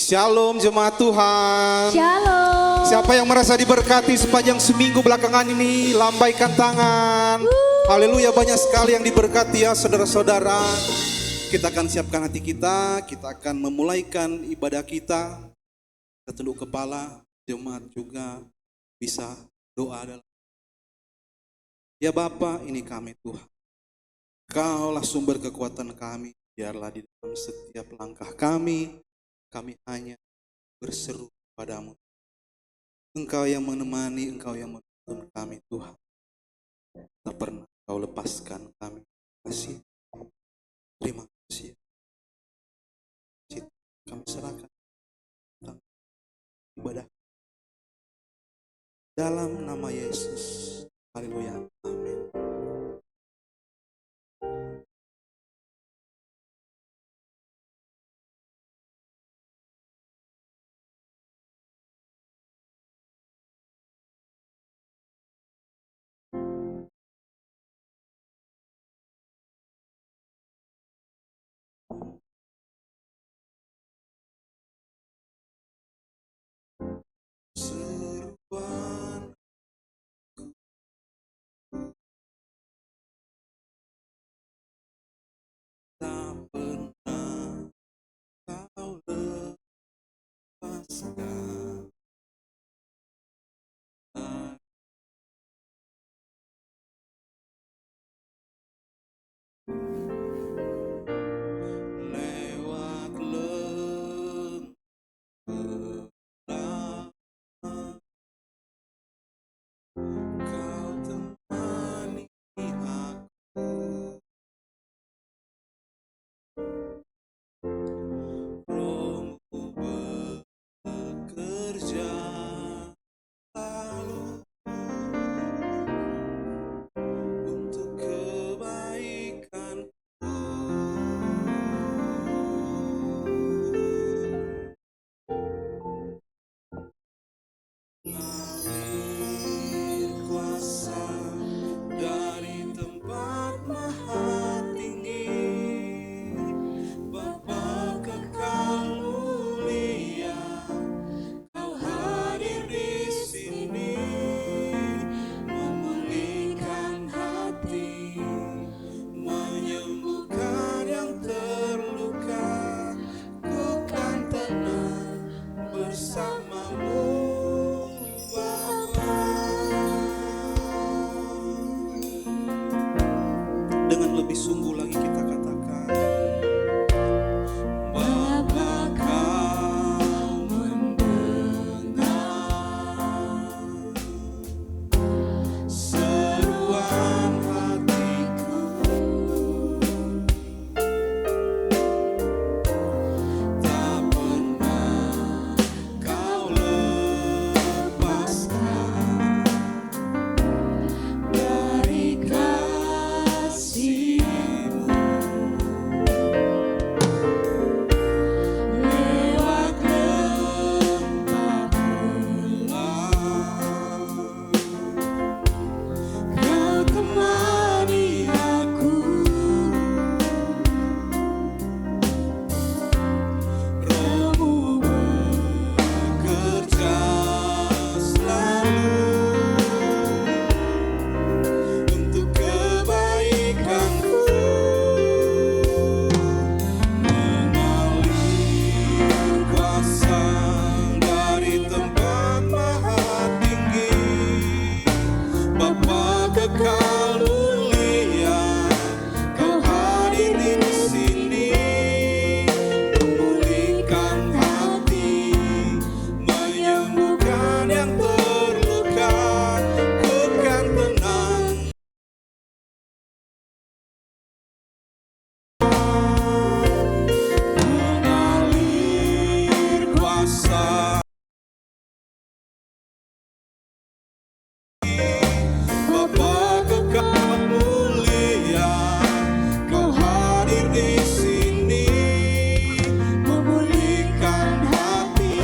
Shalom jemaat Tuhan. Shalom. Siapa yang merasa diberkati sepanjang seminggu belakangan ini, lambaikan tangan. Haleluya, banyak sekali yang diberkati ya saudara-saudara. Kita akan siapkan hati kita akan memulaikan ibadah kita. Kita tunduk kepala, jemaat juga bisa doa dalam. Ya Bapa, ini kami Tuhan. Kaulah sumber kekuatan kami, biarlah di dalam setiap langkah kami hanya berseru padamu. Engkau yang menemani, Engkau yang menuntun kami Tuhan. Tak pernah Kau lepaskan kami. Terima kasih. Kami serahkan ibadah dalam nama Yesus. Haleluya. Amin. Seruan tak pernah Kau lepaskan. Lewat lembah Kau temani aku, Rohmu bekerja selalu untuk kebaikanku. Mengalir kuasa dari tempat maha tinggi, Bapa kekal mulia, Kau hadir di sini, memulihkan hati, menyembuhkan yang terluka. Ku kan tenang bersamamu. Dengan lebih sungguh lagi kita katakan, Bapa Kau mendengar seruan hatiku, tak pernah Kau lepaskan dari kasih-Mu. Lewat lembah Kau temani aku, Rohmu bekerja selalu untuk kebaikanku. Mengalir kuasa dari tempat maha tinggi, Bapa kekal mulia, Kau hadir di sini, memulihkan hati, menyembuhkan yang terluka. Ku kan tenang mengalir kuasa Bapa kekal mulia, Kau hadir di sini, memulihkan hati,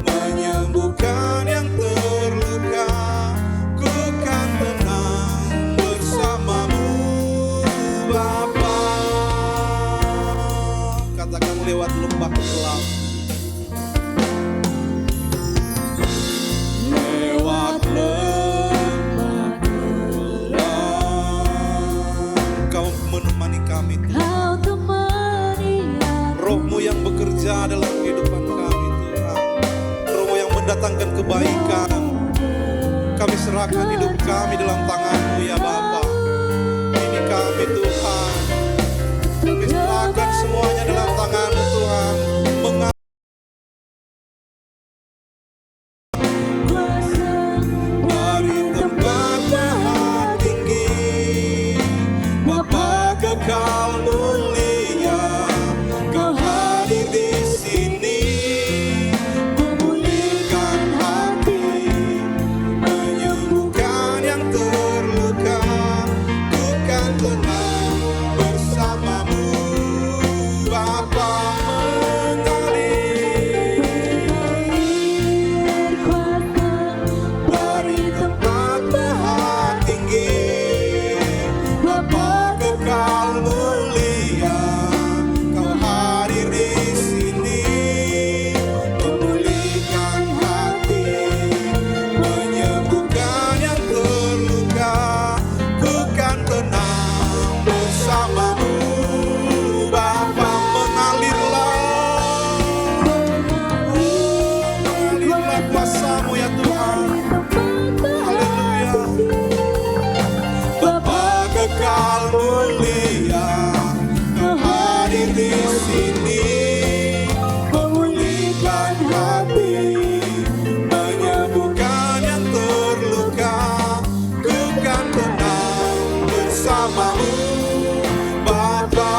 menyembuhkan yang terluka. Ku kan tenang bersamamu, Bapa. Katakan lewat lembah gelap bekerja dalam kehidupan kami Tuhan. Roh yang mendatangkan kebaikan, kami serahkan hidup kami dalam tangan-Mu ya Bapa. Ini kami Tuhan, kami serahkan semuanya dalam tangan-Mu Tuhan. Dari tempat maha tinggi, Bapa kekal mulia, Kau hadir di sini, memulihkan hati, menyembuhkan yang terluka. Ku kan tenang bersamamu, Bapa mengalir dari tempat maha tinggi, Bapa kekal mulia, Kau hadir di sini, memulihkan hati, menyembuhkan yang terluka. Ku kan tenang bersamamu, Bapa mengalirlah kuasa-Mu ya Tuhan. Haleluya. Bapa kekal mulia, Kau hadir di sini, memulihkan hati, menyembuhkan yang terluka. Ku kan tenang bersama-Mu, Bapa.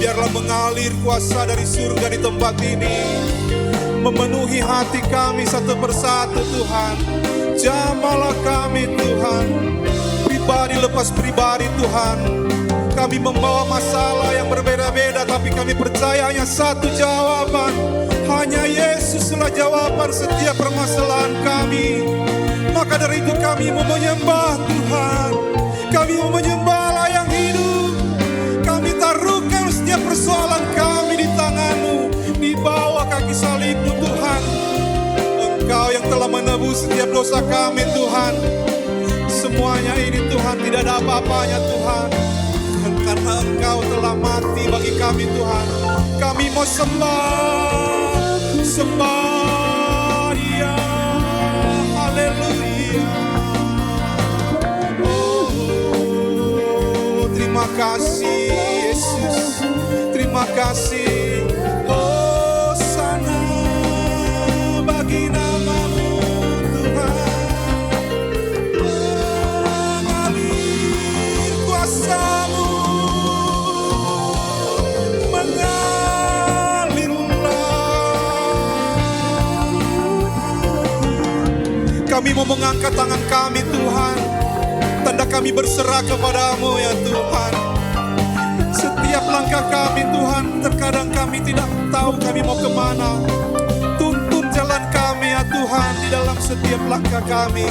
Biarlah mengalir kuasa dari surga di tempat ini, memenuhi hati kami satu persatu Tuhan. Jamahlah kami Tuhan, pribadi lepas pribadi Tuhan. Kami membawa masalah yang berbeda-beda, tapi kami percaya hanya satu jawaban. Hanya Yesuslah jawaban setiap permasalahan kami. Maka dari itu kami mau menyembah Tuhan. Kami mau menyembah Allah yang hidup. Kami taruhkan setiap persoalan kami di tangan-Mu, di bawah kaki salib-Mu Tuhan. Engkau yang telah menebus setiap dosa kami Tuhan. Semuanya ini Tuhan tidak ada apa-apanya Tuhan, karena Engkau telah mati bagi kami Tuhan. Kami mau sembah Dia. Haleluya. Oh, terima kasih Yesus, terima kasih. Oh, sana bagi nama-Mu Tuhan. Mengalir kuasa-Mu, mengalirlah. Kami mau mengangkat tangan kami Tuhan, tanda kami berserah kepada-Mu ya Tuhan. Setiap langkah kami Tuhan, terkadang kami tidak tahu kami mau kemana. Tuntun jalan kami ya Tuhan di dalam setiap langkah kami.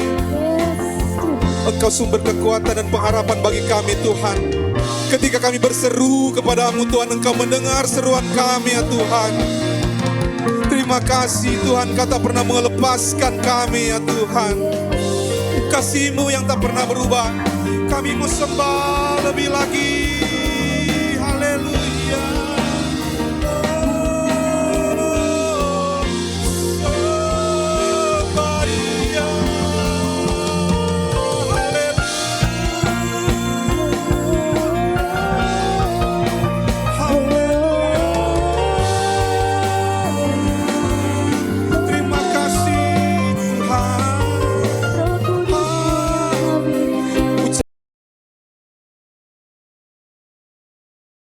Engkau sumber kekuatan dan pengharapan bagi kami Tuhan. Ketika kami berseru kepada-Mu Tuhan, Engkau mendengar seruan kami ya Tuhan. Terima kasih Tuhan, Kau tak pernah melepaskan kami ya Tuhan. Kasih-Mu yang tak pernah berubah. Kami mau sembah lebih lagi. Haleluya. Sembah Dia. Terima kasih Tuhan.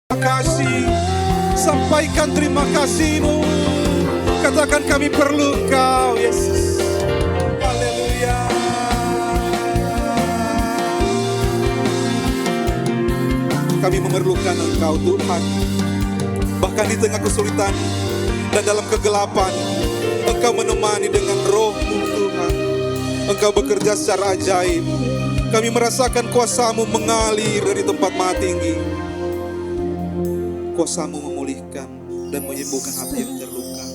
Terima kasih, sampaikan terima kasih-Mu. Katakan kami perlu Kau Yesus. Haleluya. Kami memerlukan Engkau Tuhan. Bahkan di tengah kesulitan dan dalam kegelapan, Engkau menemani dengan Roh-Mu Tuhan. Engkau bekerja secara ajaib. Kami merasakan kuasa-Mu mengalir dari tempat maha tinggi. Kuasa-Mu memulihkan dan menyembuhkan hati yang terluka.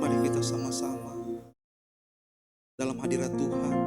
Mari kita sama-sama dalam hadirat Tuhan.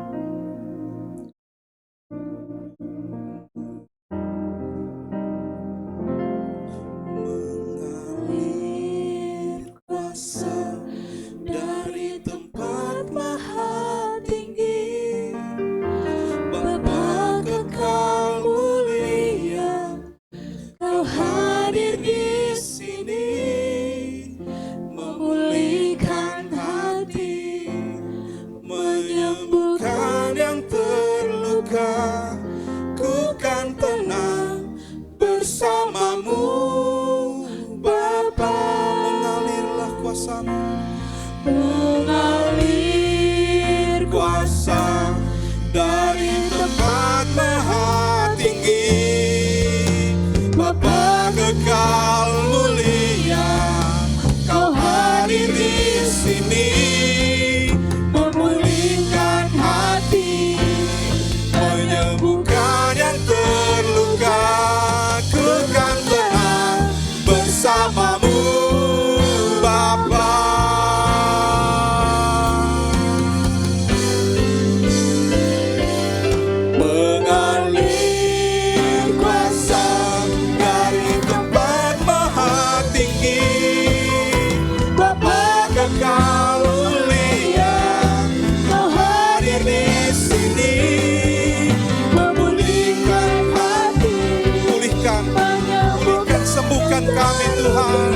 memulihkan kami Tuhan.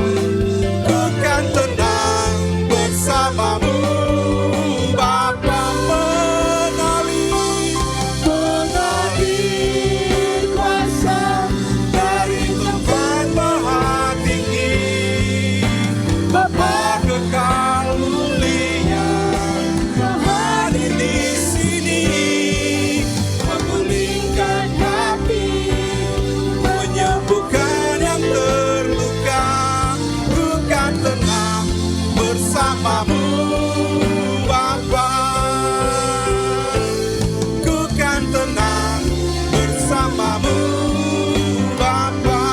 Ku kan tenang bersamamu Bapa, mengalir kuasa dari tempat maha tinggi. Bapa kekal mulia hadir di sini, memulihkan hati, menyembuhkan yang terluka. Ku kan tenang bersamamu Bapa, ku kan tenang bersamamu Bapa,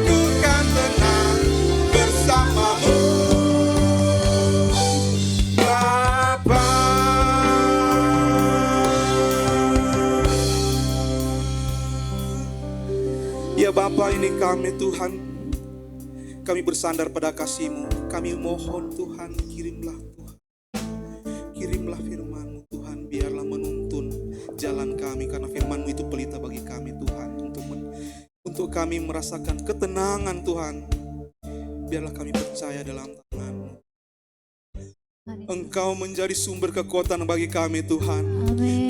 ku kan tenang bersamamu Bapa. Ya Bapa, ini kami Tuhan, kami bersandar pada kasih-Mu. Kami mohon Tuhan, kirimlah Tuhan, kirimlah firman-Mu Tuhan, biarlah menuntun jalan kami, karena firman-Mu itu pelita bagi kami Tuhan, untuk kami merasakan ketenangan Tuhan. Biarlah kami percaya dalam tangan-Mu. Engkau menjadi sumber kekuatan bagi kami Tuhan,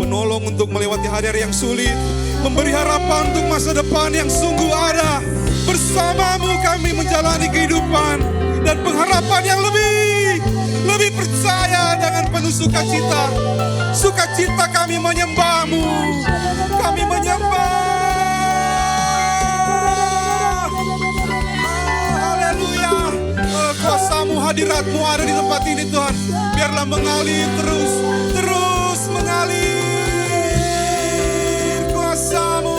penolong untuk melewati hari-hari yang sulit, memberi harapan untuk masa depan yang sungguh ada. Bersamamu kami menjalani kehidupan dan pengharapan yang lebih percaya dengan penuh sukacita. Sukacita kami menyembah-Mu, kami menyembah. Haleluya. Kuasa-Mu, hadirat-Mu ada di tempat ini Tuhan. Biarlah mengalir terus mengalir kuasa-Mu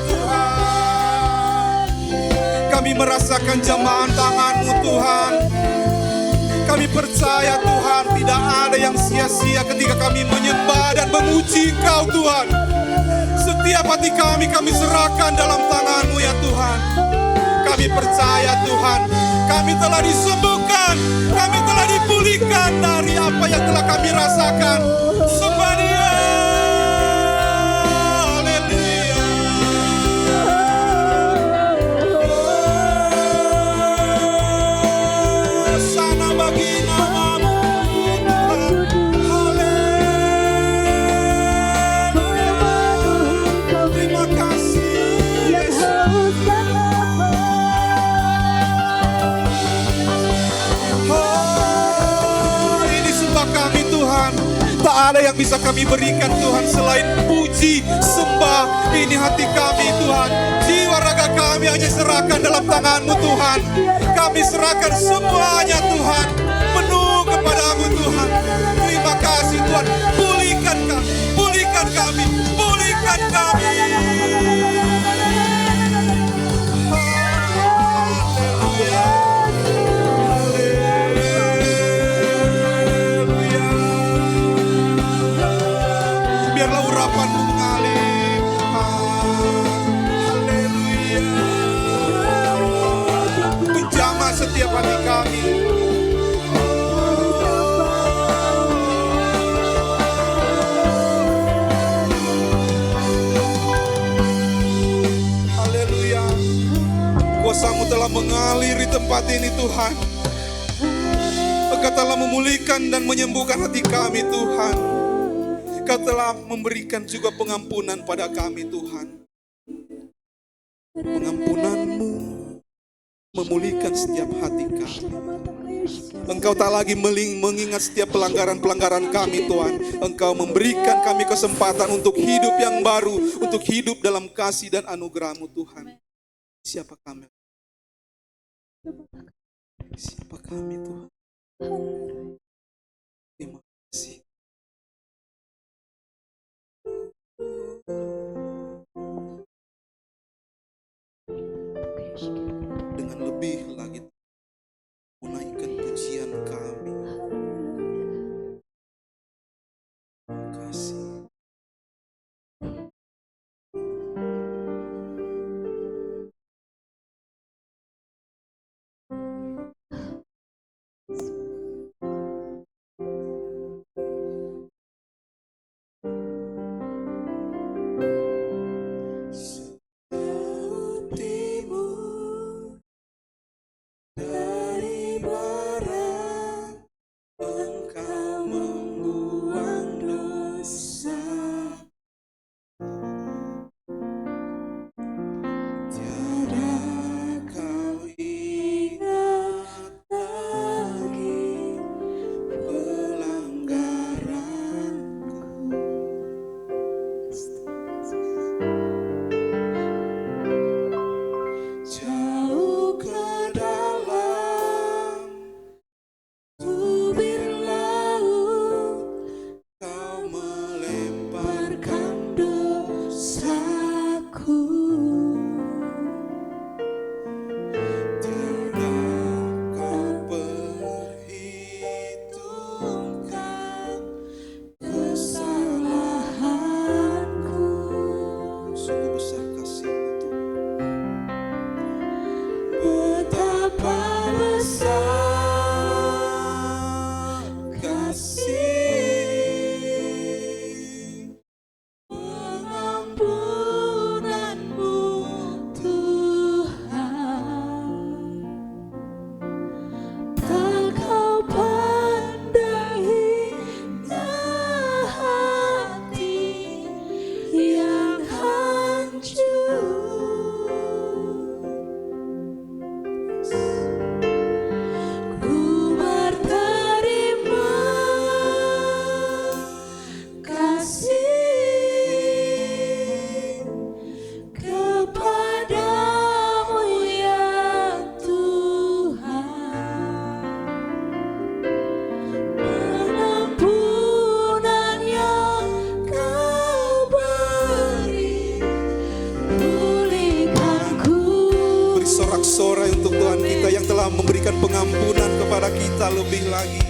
Tuhan. Kami merasakan jamahan tangan-Mu Tuhan. Kami percaya Tuhan, tidak ada yang sia-sia ketika kami menyembah dan memuji Engkau Tuhan. Setiap hati kami serahkan dalam tangan-Mu ya Tuhan. Kami percaya Tuhan, kami telah disembuhkan, kami telah dipulihkan dari apa yang telah kami rasakan. Sembah Dia. Haleluya. Sana bagi nama-Mu Tuhan. Haleluya. Terima kasih Yesus. Tak ada yang bisa kami berikan Tuhan selain puji, sembah. Ini hati kami Tuhan, jiwa raga kami hanya serahkan dalam tangan-Mu Tuhan. Kami serahkan semuanya Tuhan, penuh kepadamu Tuhan. Terima kasih Tuhan, pulihkan kami, pulihkan kami, pulihkan kami. Biarlah urapan-Mu mengalir. Haleluya. Menjamah setiap hati kami. Haleluya. Kuasa-Mu telah mengalir di tempat ini Tuhan. Engkau telah memulihkan dan menyembuhkan hati kami Tuhan. Kau telah memberikan juga pengampunan pada kami Tuhan. Pengampunan-Mu memulihkan setiap hati kami. Engkau tak lagi mengingat setiap pelanggaran-pelanggaran kami Tuhan. Engkau memberikan kami kesempatan untuk hidup yang baru, untuk hidup dalam kasih dan anugerah-Mu Tuhan. Siapa kami? Siapa kami Tuhan? Terima kasih. Dengan lebih lagi menaikkan pujian kami. Terima kasih. Seperti telah memberikan pengampunan kepada kita lebih lagi.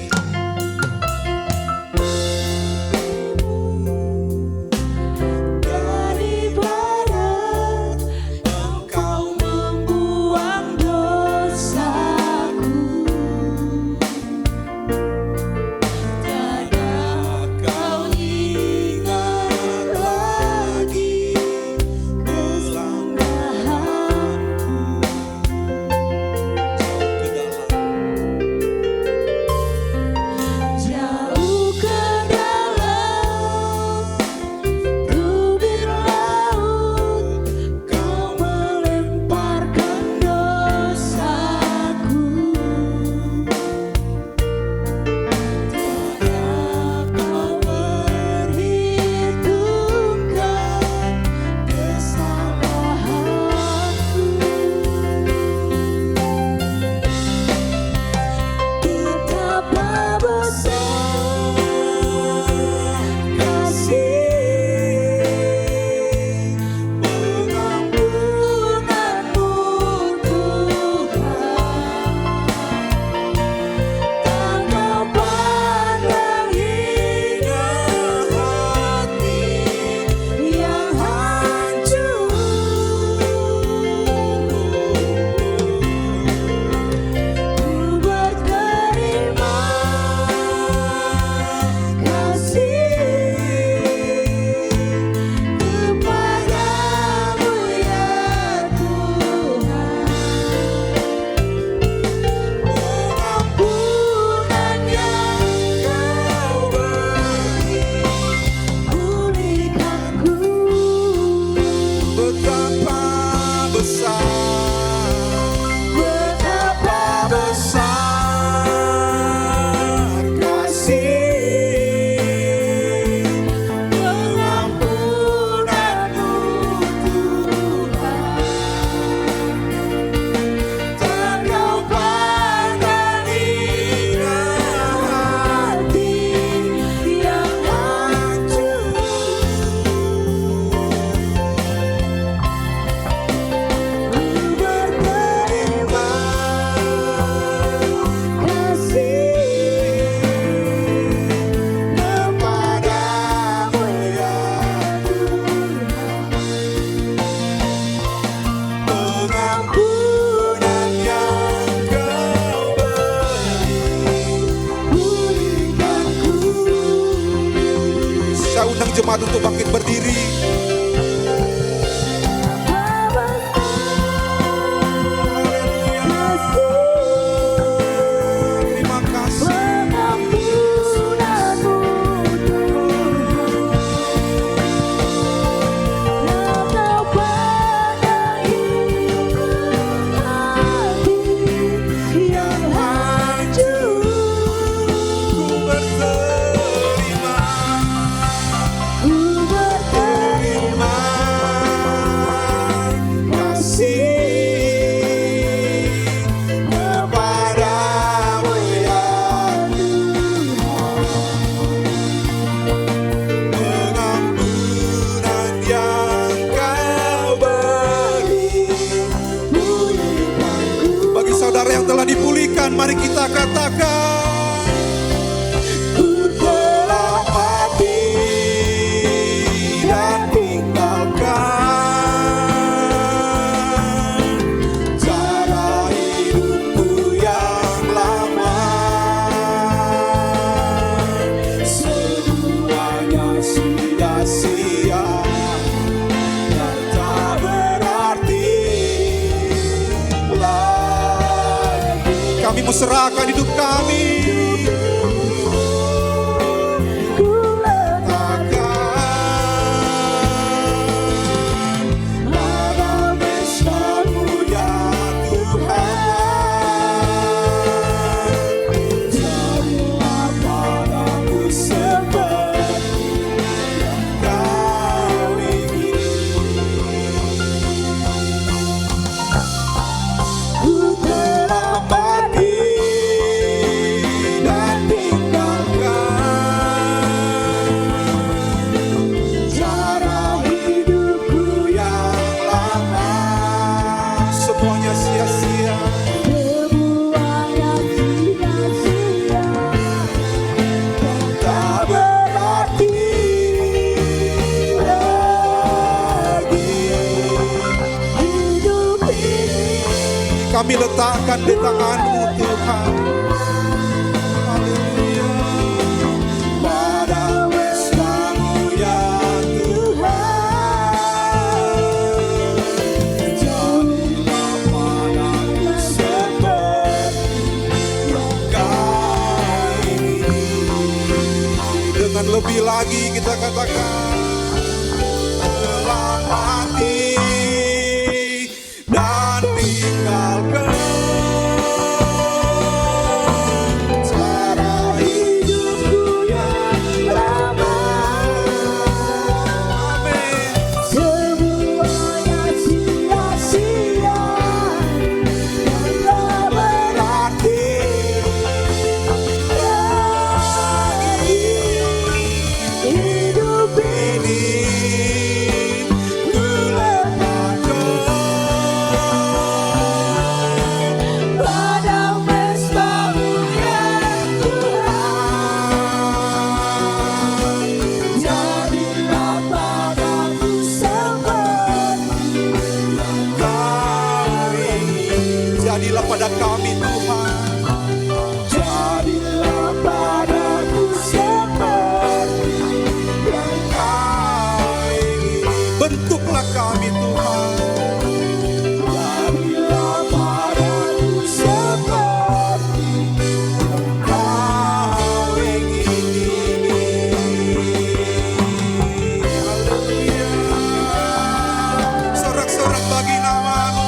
Jemaat untuk bangkit berdiri. Terima kasih. Dipulihkan, mari kita katakan, ku telah mati dan tinggalkan cara hidupku yang lama, semuanya sia-sia dan tak berarti. Kami mau serahkan hidup kami. Ku letakkan pada pesta-Mu ya Tuhan. Jadilah padaku seperti yang Kau ingin. Ku telah mati dan tinggalkan cara hidupku yang lama, semuanya sia-sia. kami letakkan di tangan-Mu Tuhan. Haleluya. Pada pesta-Mu ya Tuhan, jadilah padaku seperti Engkau ingin. Dengan lebih lagi kita katakan, dalam hati dan tinggalkan cara hidupku yang lama. Amin. Semuanya sia-sia dan tak berarti lagi hidup ini. Jadilah pada kami Tuhan, jadilah padaku seperti yang Kau ingin. Bentuklah kami Tuhan, jadilah padaku seperti yang Kau ingin. Haleluya. Sorak-sorak bagi nama-Mu.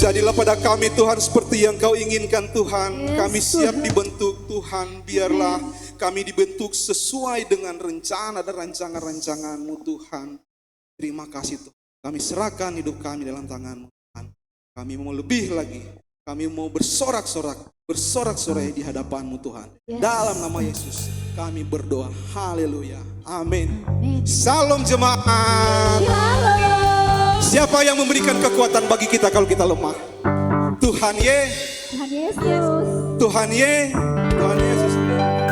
Jadilah pada kami Tuhan seperti yang Kau inginkan Tuhan. Kami siap dibentuk Tuhan. Biarlah kami dibentuk sesuai dengan rencana dan rancangan-rancangan-Mu Tuhan. Terima kasih Tuhan. Kami serahkan hidup kami dalam tangan-Mu Tuhan. Kami mau lebih lagi. Kami mau bersorak-sorak di hadapan-Mu Tuhan. Dalam nama Yesus kami berdoa. Haleluya. Amin. Salam jemaat. Siapa yang memberikan kekuatan bagi kita kalau kita lemah? Tuhan Yesus. Tuhan Yesus.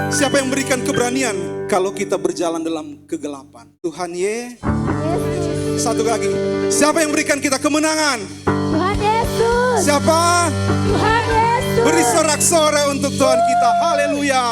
Siapa yang memberikan keberanian kalau kita berjalan dalam kegelapan? Tuhan Yesus. Satu lagi. Siapa yang memberikan kita kemenangan? Tuhan Yesus. Siapa? Tuhan Yesus. Beri sorak-sorai untuk Tuhan kita. Haleluya.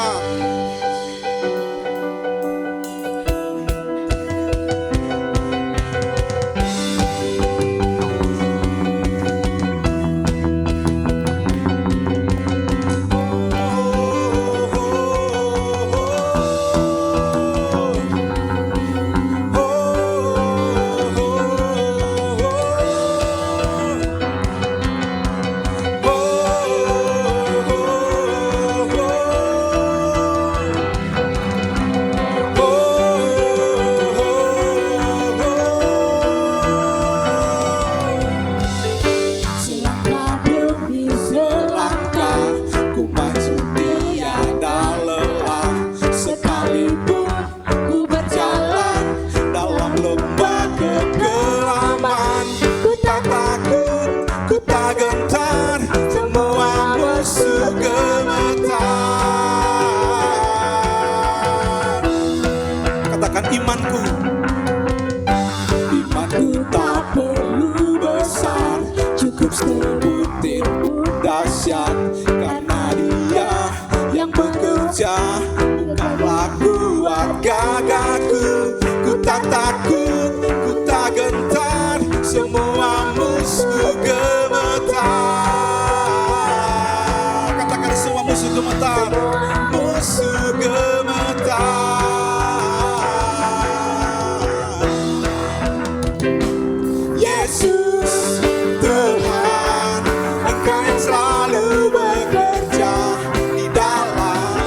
Imanku tak perlu besar, cukup sebutir dahsyat, karena Dia yang bekerja, bukanlah kuat gagahku. Ku tak takut, ku tak gentar, semua musuh gemetar. Katakan semua musuh gemetar, musuh gemetar. Yesus Tuhan, Engkau yang selalu bekerja di dalam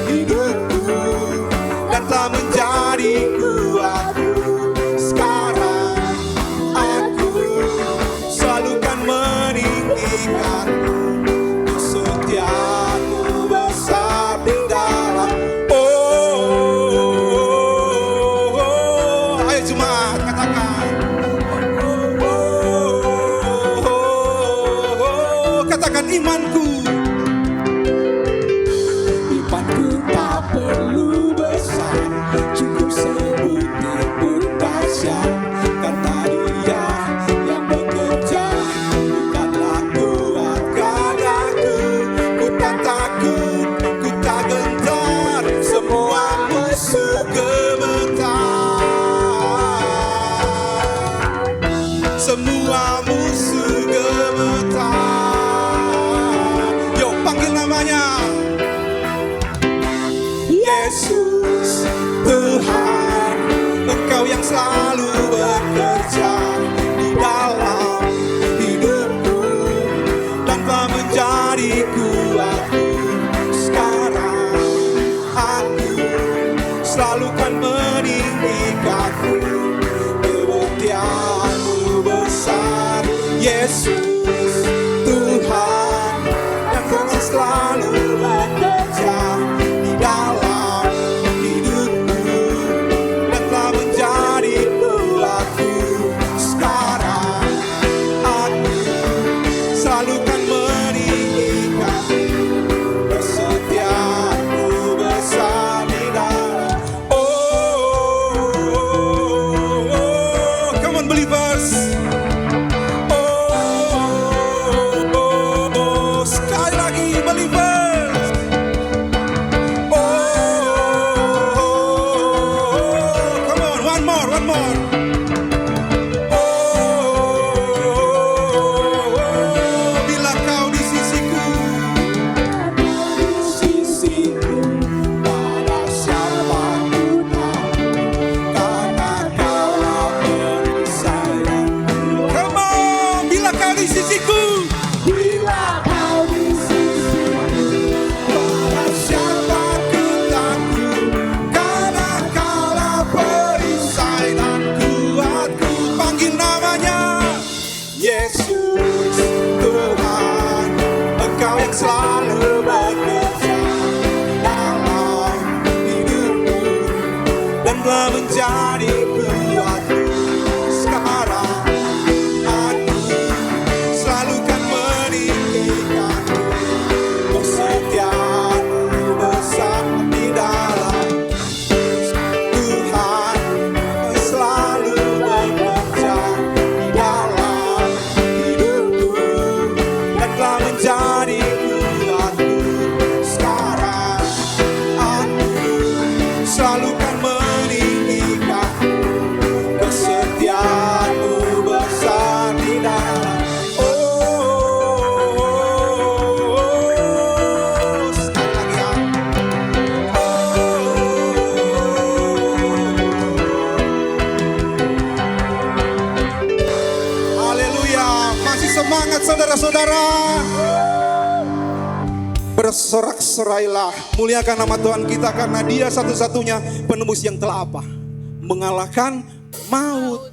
hidupku dan telah menjadi kuatku. Sekarang aku selalu kan meninggikanmu, kesetiaanmu besar di dalam. Ayo jemaat katakan. Katakan imanku tak perlu besar, cukup sebutir pun dahsyat, karena Dia semua musuh gemetar. Yuk panggil namanya. Yesus Tuhan, Engkau yang selalu bekerja di dalam hidupku dan telah menjadi kuatku. Sekarang aku selalu kan meninggikanmu, kebaktianmu besar. Yesus Tuhan yang akan selalu bekerja di dalam hidupku dan telah menjadi kuatku. Sekarang aku selalu kan meninggikanmu, kesetiaanmu besar di dalam. Come on believers. Sekali lagi believers. Come on, one more. Bila kau di sisiku, pada siapa ku tahu, karena kaulah perisai denganku. Come on, bila kau di sisiku. Bila kau di sisiku, Pada siapa ku takut, karena kaulah perisai dan kuatku. Panggil namanya Yesus Tuhan, Engkau yang selalu bekerja dalam hidupku dan telah menjadi kuatku. Sekarang aku selalu kan meninggikanmu, kesetiaanmu besar di dalam. Tuhan selalu bekerja di dalam hidupku dan telah menjadi kuatku. Sekarang aku selalu kan meninggikanmu, kesetiaanmu besar di dalam. Sekali lagi ya. Haleluya. Masih semangat saudara-saudara. Bersorak-sorailah, muliakan nama Tuhan kita, karena Dia satu-satunya penembus yang telah apa? Mengalahkan maut.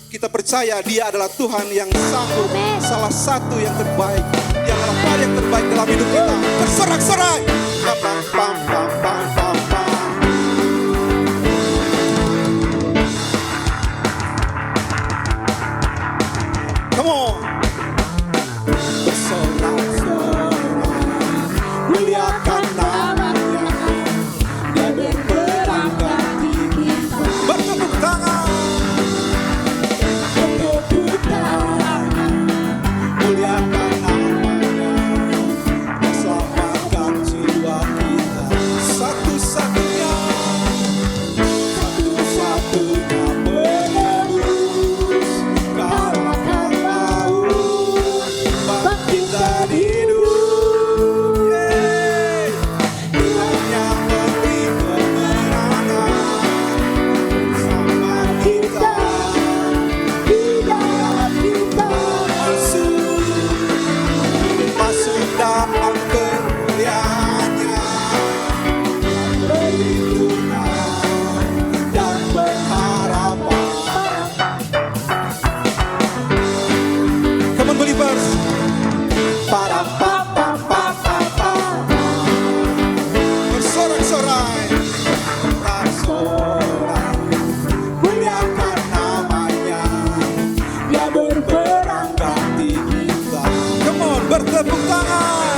Kita percaya Dia adalah Tuhan yang sanggup, salah satu yang terbaik. Dia adalah Tuhan yang terbaik dalam hidup kita. Bersorak-sorai. Pam, pam, pam, pam, pam, pam, pam. Come on. Bersorak-sorai, muliakan namanya. Dia berperang ganti kita. Bertepuk tangan. bertepuk tangan, Muliakan namanya, Dia selamatkan jiwa kita. Satu-satunya penebus, kalahkan maut, bangkit dari hidup. Yeay. Tuhan yang memberi kemenangan bersama kita. di dalam kita. Masuk dalam kemuliaannya, perlindungan dan pengharapan. Come on believers. Para pa pa pa pa pa. Bersorak-sorai, bersorak, muliakan namanya. Dia berperang ganti kita. Come on, bertepuk tangan.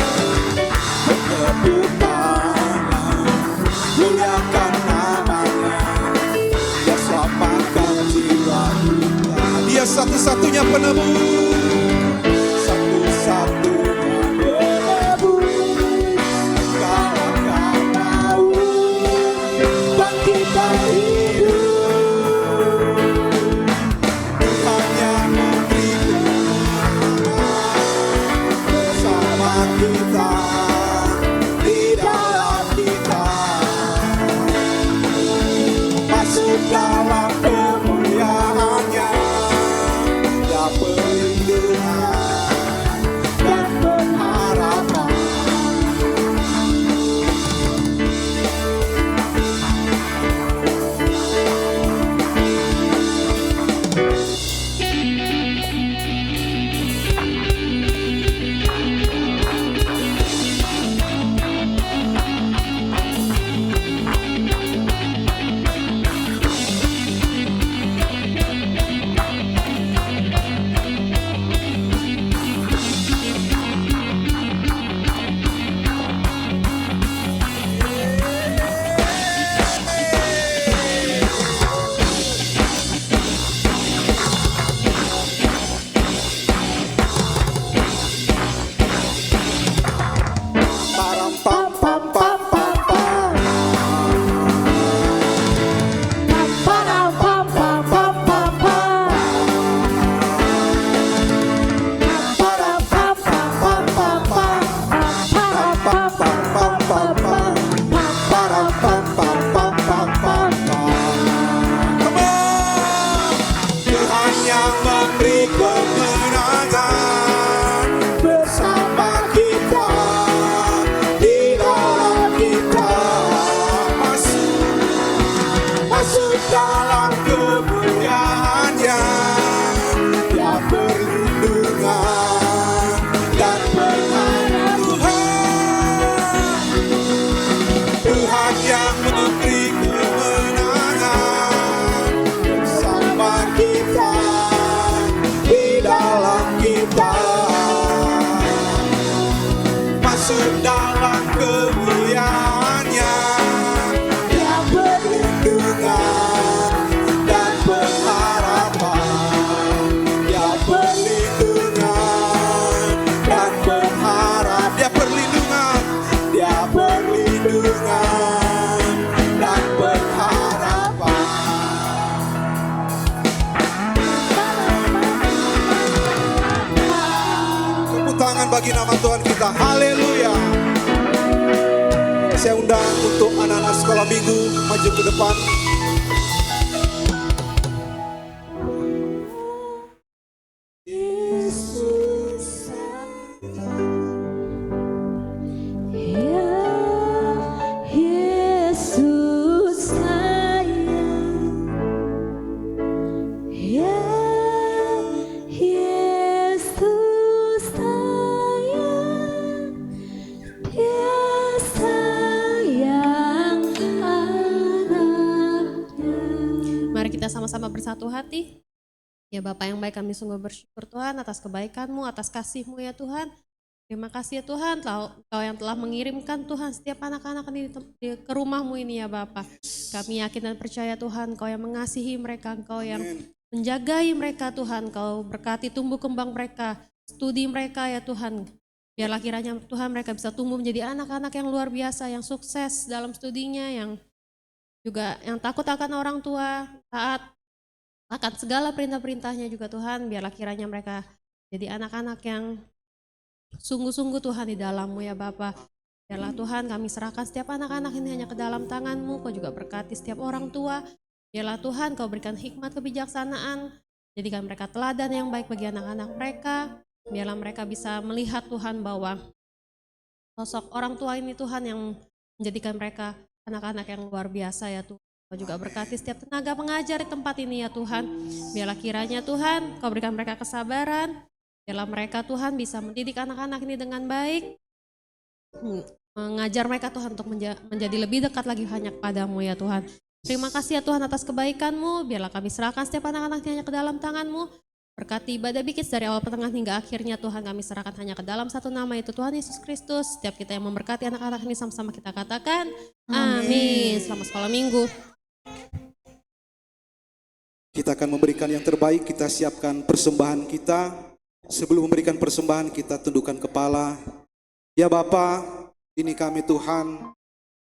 Bertepuk tangan. Muliakan namanya. Dia selamatkan jiwa kita. Dia satu-satunya penebus. Satu-satunya penebus. Kalahkan maut, bangkit dari hidup. Tuhan yang memberi Dia perlindungan dan pengharapan. Tuhan yang memberi kemenangan bersama kita, di dalam kita, masuk dalam kemuliaannya. Dia perlindungan dan pengharapan. Dia perlindungan dan pengharapan. Dia perlindungan. Dia perlindungan dan pengharapan. Tepuk tangan bagi nama Tuhan kita. Haleluya. Saya undang untuk anak-anak sekolah minggu maju ke depan. Yesus ya, Yesus sayang, ya, Yesus sayang, Dia sayang anaknya. Mari kita sama-sama bersatu hati. Ya Bapa yang baik, kami sungguh bersyukur Tuhan atas kebaikan-Mu, atas kasih-Mu ya Tuhan. Terima kasih ya Tuhan, Kau yang telah mengirimkan Tuhan setiap anak-anak ke rumah-Mu ini ya Bapa. Kami yakin dan percaya Tuhan, Kau yang mengasihi mereka, Kau yang menjagai mereka Tuhan. Kau berkati tumbuh kembang mereka, studi mereka ya Tuhan. Biarlah kiranya Tuhan mereka bisa tumbuh menjadi anak-anak yang luar biasa, yang sukses dalam studinya, yang juga yang takut akan orang tua, taat akan segala perintah-perintahnya juga Tuhan. Biarlah kiranya mereka jadi anak-anak yang sungguh-sungguh Tuhan di dalam-Mu ya Bapa. Biarlah Tuhan kami serahkan setiap anak-anak ini hanya ke dalam tangan-Mu. Kau juga berkati setiap orang tua. Biarlah Tuhan Kau berikan hikmat kebijaksanaan. Jadikan mereka teladan yang baik bagi anak-anak mereka. Biarlah mereka bisa melihat Tuhan bahwa sosok orang tua ini Tuhan yang menjadikan mereka anak-anak yang luar biasa ya Tuhan. Kau juga berkati setiap tenaga pengajar di tempat ini ya Tuhan. Biarlah kiranya Tuhan Kau berikan mereka kesabaran. Biarlah mereka Tuhan bisa mendidik anak-anak ini dengan baik. Mengajar mereka Tuhan untuk menjadi lebih dekat lagi hanya kepadamu ya Tuhan. Terima kasih ya Tuhan atas kebaikan-Mu. Biarlah kami serahkan setiap anak-anak ini hanya ke dalam tangan-Mu. Berkati ibadah Bikis dari awal pertengahan hingga akhirnya Tuhan kami serahkan hanya ke dalam satu nama, yaitu Tuhan Yesus Kristus. Setiap kita yang memberkati anak-anak ini sama-sama kita katakan amin. Selamat sekolah minggu. Kita akan memberikan yang terbaik, kita siapkan persembahan kita. Sebelum memberikan persembahan kita tundukkan kepala. Ya Bapa, ini kami Tuhan,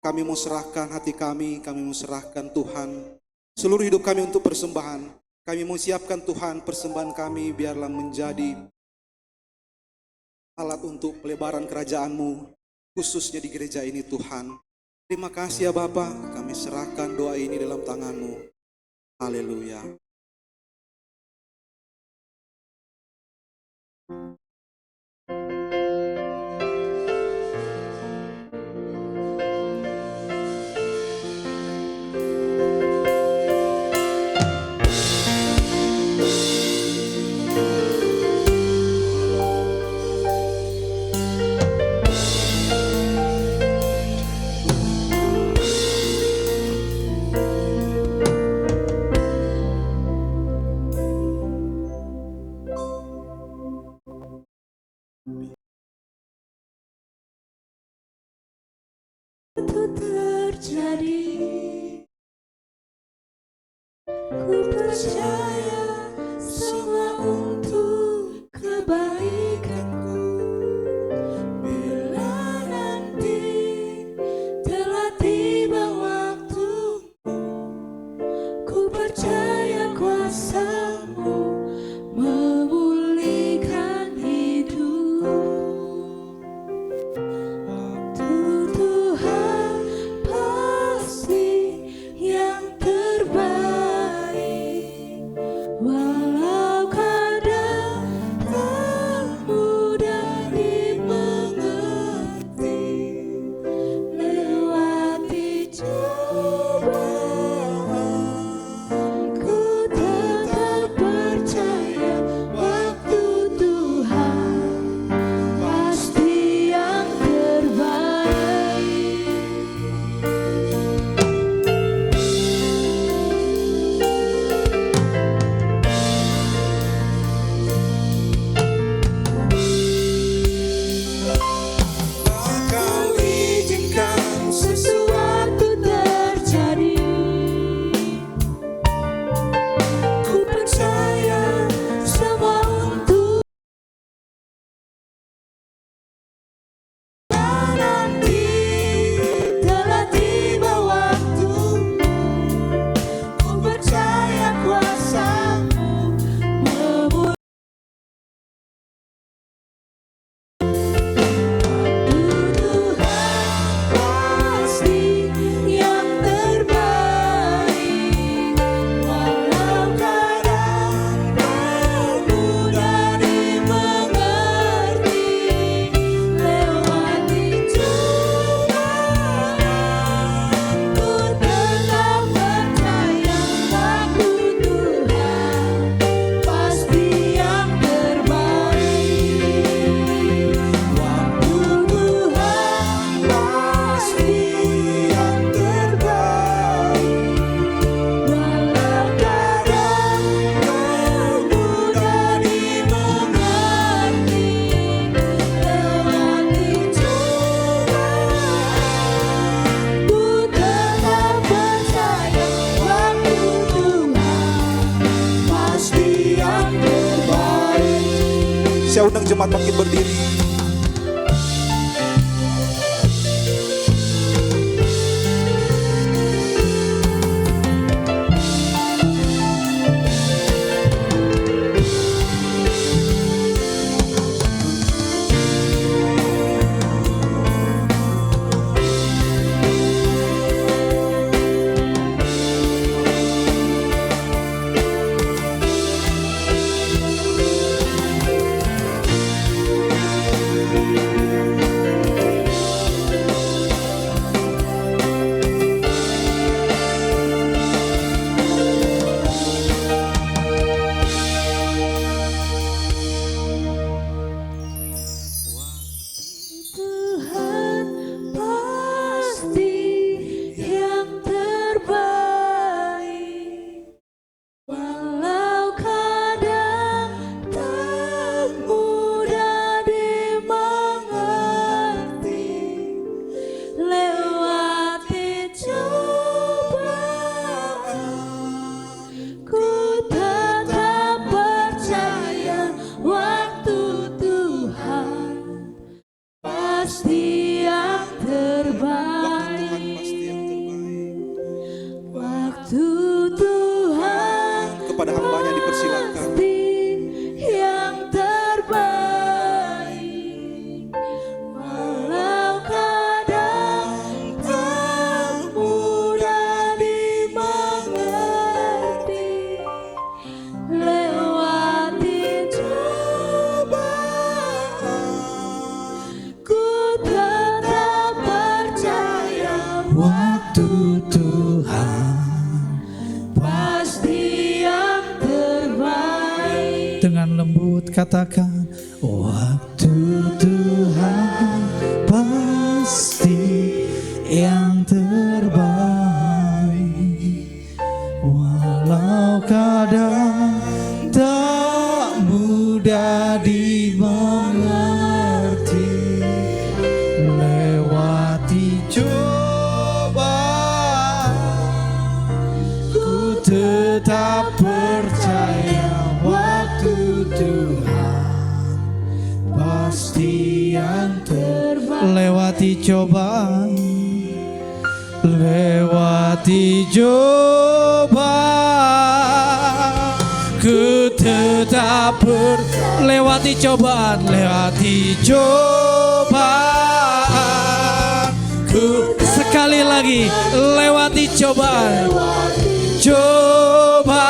kami mau serahkan hati kami mau serahkan Tuhan. Seluruh hidup kami untuk persembahan. Kami mau siapkan Tuhan persembahan kami biarlah menjadi alat untuk pelebaran kerajaan-Mu, khususnya di gereja ini Tuhan. Terima kasih ya Bapa, kami serahkan doa ini dalam tangan-Mu. Haleluya. Itu terjadi, ku percaya semua untuk kebaikanku. Bila nanti telah tiba waktumu, ku percaya kuasa-Mu memulihkan hidupku. Tuhan pasti yang terbaik. Saya undang jemaat bangkit berdiri. Tuhan pasti yang terbaik, walau kadang tak mudah dimengerti. Lewati cobaan, ku tetap percaya waktu Tuhan pasti yang terbaik. Waktu Tuhan Kepada hambanya dipersilakan. pasti yang terbaik, walau kadang tak mudah dimengerti. Lewati cobaan, ku tetap percaya waktu Tuhan pasti yang terbaik. Dengan lembut katakan, waktu Tuhan pasti yang terbaik, walau kadang tak mudah dimengerti. Lewati cobaan, ku tetap percaya waktu Tuhan pasti yang terbaik. Lewati cobaan, lewati cobaan, ku tetap lewati cobaan, lewati cobaan, ku sekali lagi lewati cobaan, cobaan,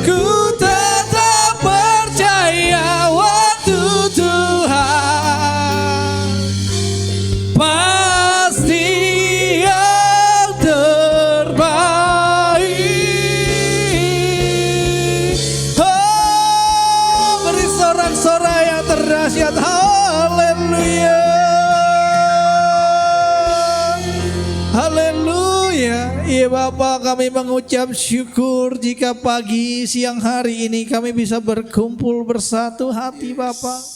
ku tetap percaya waktu Tuhan pasti yang terbaik. Oh, beri sorak-sorai yang terdahsyat, haleluya, haleluya. Iya Bapak, kami mengucap syukur jika pagi siang hari ini kami bisa berkumpul bersatu hati Bapak.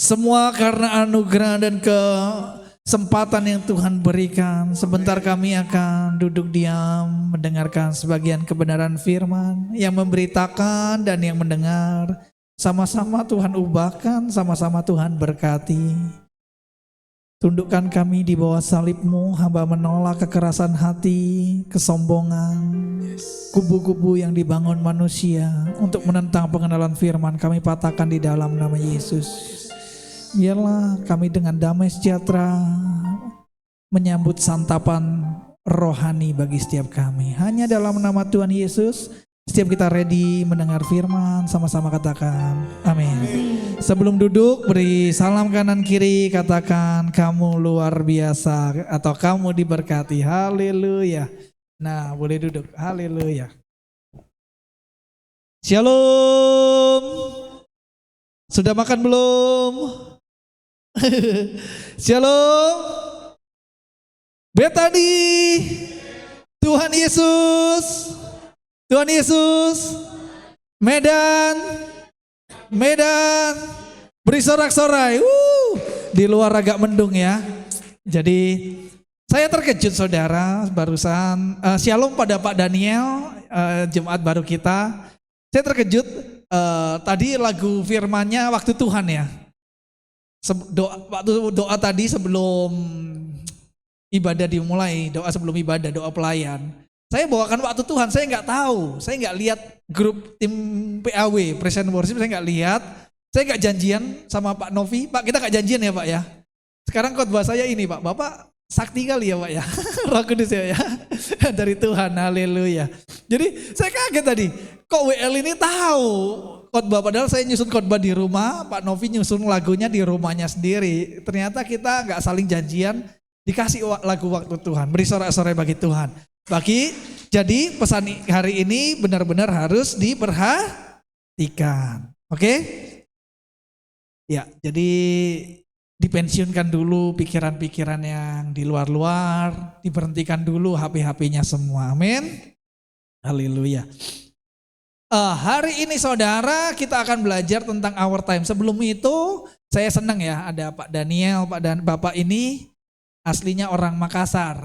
Semua karena anugerah dan kesempatan yang Tuhan berikan. Sebentar kami akan duduk diam mendengarkan sebagian kebenaran firman yang memberitakan dan yang mendengar. Sama-sama Tuhan ubahkan, sama-sama Tuhan berkati. Tundukkan kami di bawah salib-Mu, hamba menolak kekerasan hati, kesombongan, kubu-kubu yang dibangun manusia untuk menentang pengenalan firman. Kami patahkan di dalam nama Yesus. Biarlah kami dengan damai sejahtera menyambut santapan rohani bagi setiap kami. Hanya dalam nama Tuhan Yesus, setiap kita ready mendengar firman, sama-sama katakan amin. Sebelum duduk, beri salam kanan kiri, katakan kamu luar biasa atau kamu diberkati. Haleluya. Nah, boleh duduk. Haleluya. Shalom. Sudah makan belum? Shalom. Betani. Tuhan Yesus. Tuhan Yesus. Medan. Medan. Beri sorak-sorai. Di luar agak mendung ya. Jadi saya terkejut saudara barusan. Shalom pada Pak Daniel. Jumat baru kita. Saya terkejut tadi lagu firmannya waktu Tuhan ya. Waktu doa tadi sebelum ibadah dimulai, doa sebelum ibadah, doa pelayan. Saya bawakan waktu Tuhan, saya nggak tahu, saya nggak lihat grup tim PAW, Present Worship, saya nggak lihat. Saya nggak janjian sama Pak Novi, Pak kita nggak janjian ya Pak ya. Sekarang khotbah saya ini Pak, Bapak sakti kali ya Pak ya, Roh Kudus ya, dari Tuhan, haleluya. Jadi saya kaget tadi, kok WL ini tahu khotbah, padahal saya nyusun khotbah di rumah, Pak Novi nyusun lagunya di rumahnya sendiri. Ternyata kita nggak saling janjian, dikasih lagu waktu Tuhan, beri sorak-sorai bagi Tuhan. Jadi pesan hari ini benar-benar harus diperhatikan, oke? Ya, jadi dipensiunkan dulu pikiran-pikiran yang di luar-luar, diberhentikan dulu HP-HP-nya semua, amin. Haleluya. Hari ini saudara kita akan belajar tentang our time. Sebelum itu saya senang ya ada Pak Daniel, Bapak ini aslinya orang Makassar.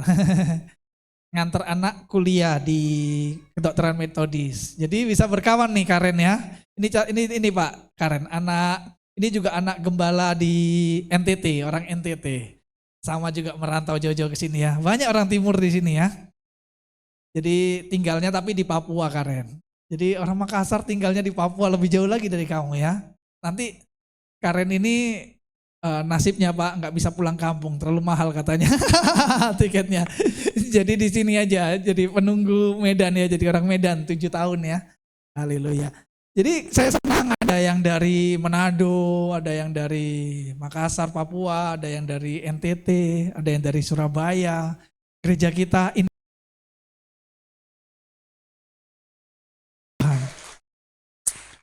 Nganter anak kuliah di kedokteran metodis. Jadi bisa berkawan nih Karen ya. Ini Pak Karen, ini juga anak gembala di NTT, orang NTT. Sama juga merantau jauh-jauh ke sini ya. Banyak orang timur di sini ya. Jadi tinggalnya tapi di Papua Karen. Jadi orang Makassar tinggalnya di Papua lebih jauh lagi dari kamu ya. Nanti Karen ini nasibnya Pak nggak bisa pulang kampung, terlalu mahal katanya tiketnya. Jadi di sini aja, jadi penunggu Medan ya, jadi orang Medan 7 tahun ya. Haleluya. Jadi saya senang ada yang dari Manado, ada yang dari Makassar, Papua, ada yang dari NTT, ada yang dari Surabaya. Gereja kita ini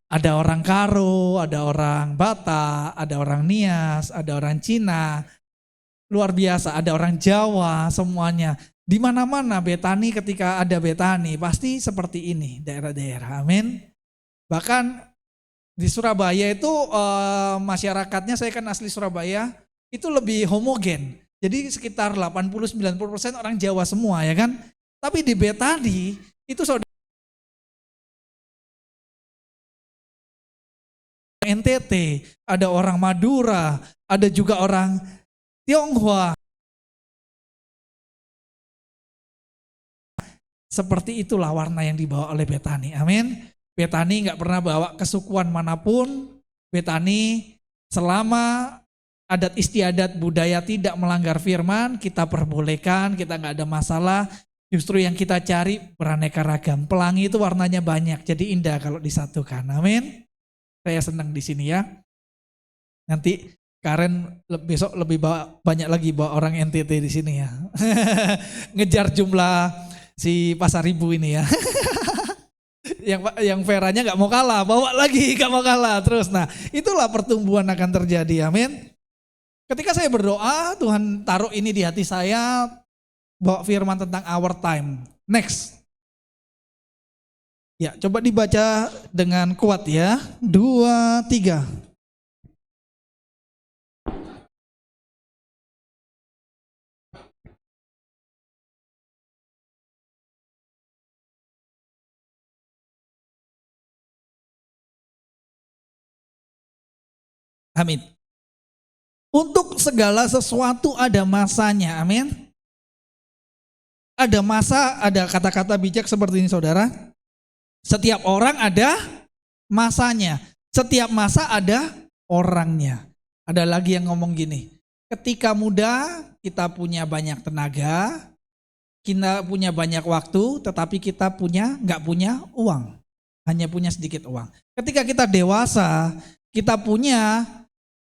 ada orang Karo, ada orang Batak, ada orang Nias, ada orang Cina. Luar biasa, ada orang Jawa, semuanya. Di mana-mana Betani, ketika ada Betani pasti seperti ini daerah-daerah. Amin. Bahkan di Surabaya itu masyarakatnya, saya kan asli Surabaya, itu lebih homogen. Jadi sekitar 80-90% orang Jawa semua ya kan. Tapi di Betani itu saudara NTT, ada orang Madura, ada juga orang Tionghoa. Seperti itulah warna yang dibawa oleh Betani. Amin. Betani nggak pernah bawa kesukuan manapun. Betani selama adat istiadat budaya tidak melanggar firman, kita perbolehkan, kita nggak ada masalah. Justru yang kita cari beraneka ragam. Pelangi itu warnanya banyak, jadi indah kalau disatukan. Amin. Saya senang di sini ya. Nanti Karen besok lebih banyak lagi bawa orang NTT di sini ya. Ngejar jumlah si Pasar Ibu ini ya. yang Veranya nggak mau kalah, bawa lagi nggak mau kalah terus. Nah itulah pertumbuhan akan terjadi, amin. Ketika saya berdoa, Tuhan taruh ini di hati saya, bawa firman tentang our time. Next. Ya coba dibaca dengan kuat ya, 2, 3. Amin. Untuk segala sesuatu ada masanya, amin. Ada masa, ada kata-kata bijak seperti ini saudara. Setiap orang ada masanya. Setiap masa ada orangnya. Ada lagi yang ngomong gini, ketika muda kita punya banyak tenaga, kita punya banyak waktu, tetapi kita nggak punya uang. Hanya punya sedikit uang. Ketika kita dewasa, kita punya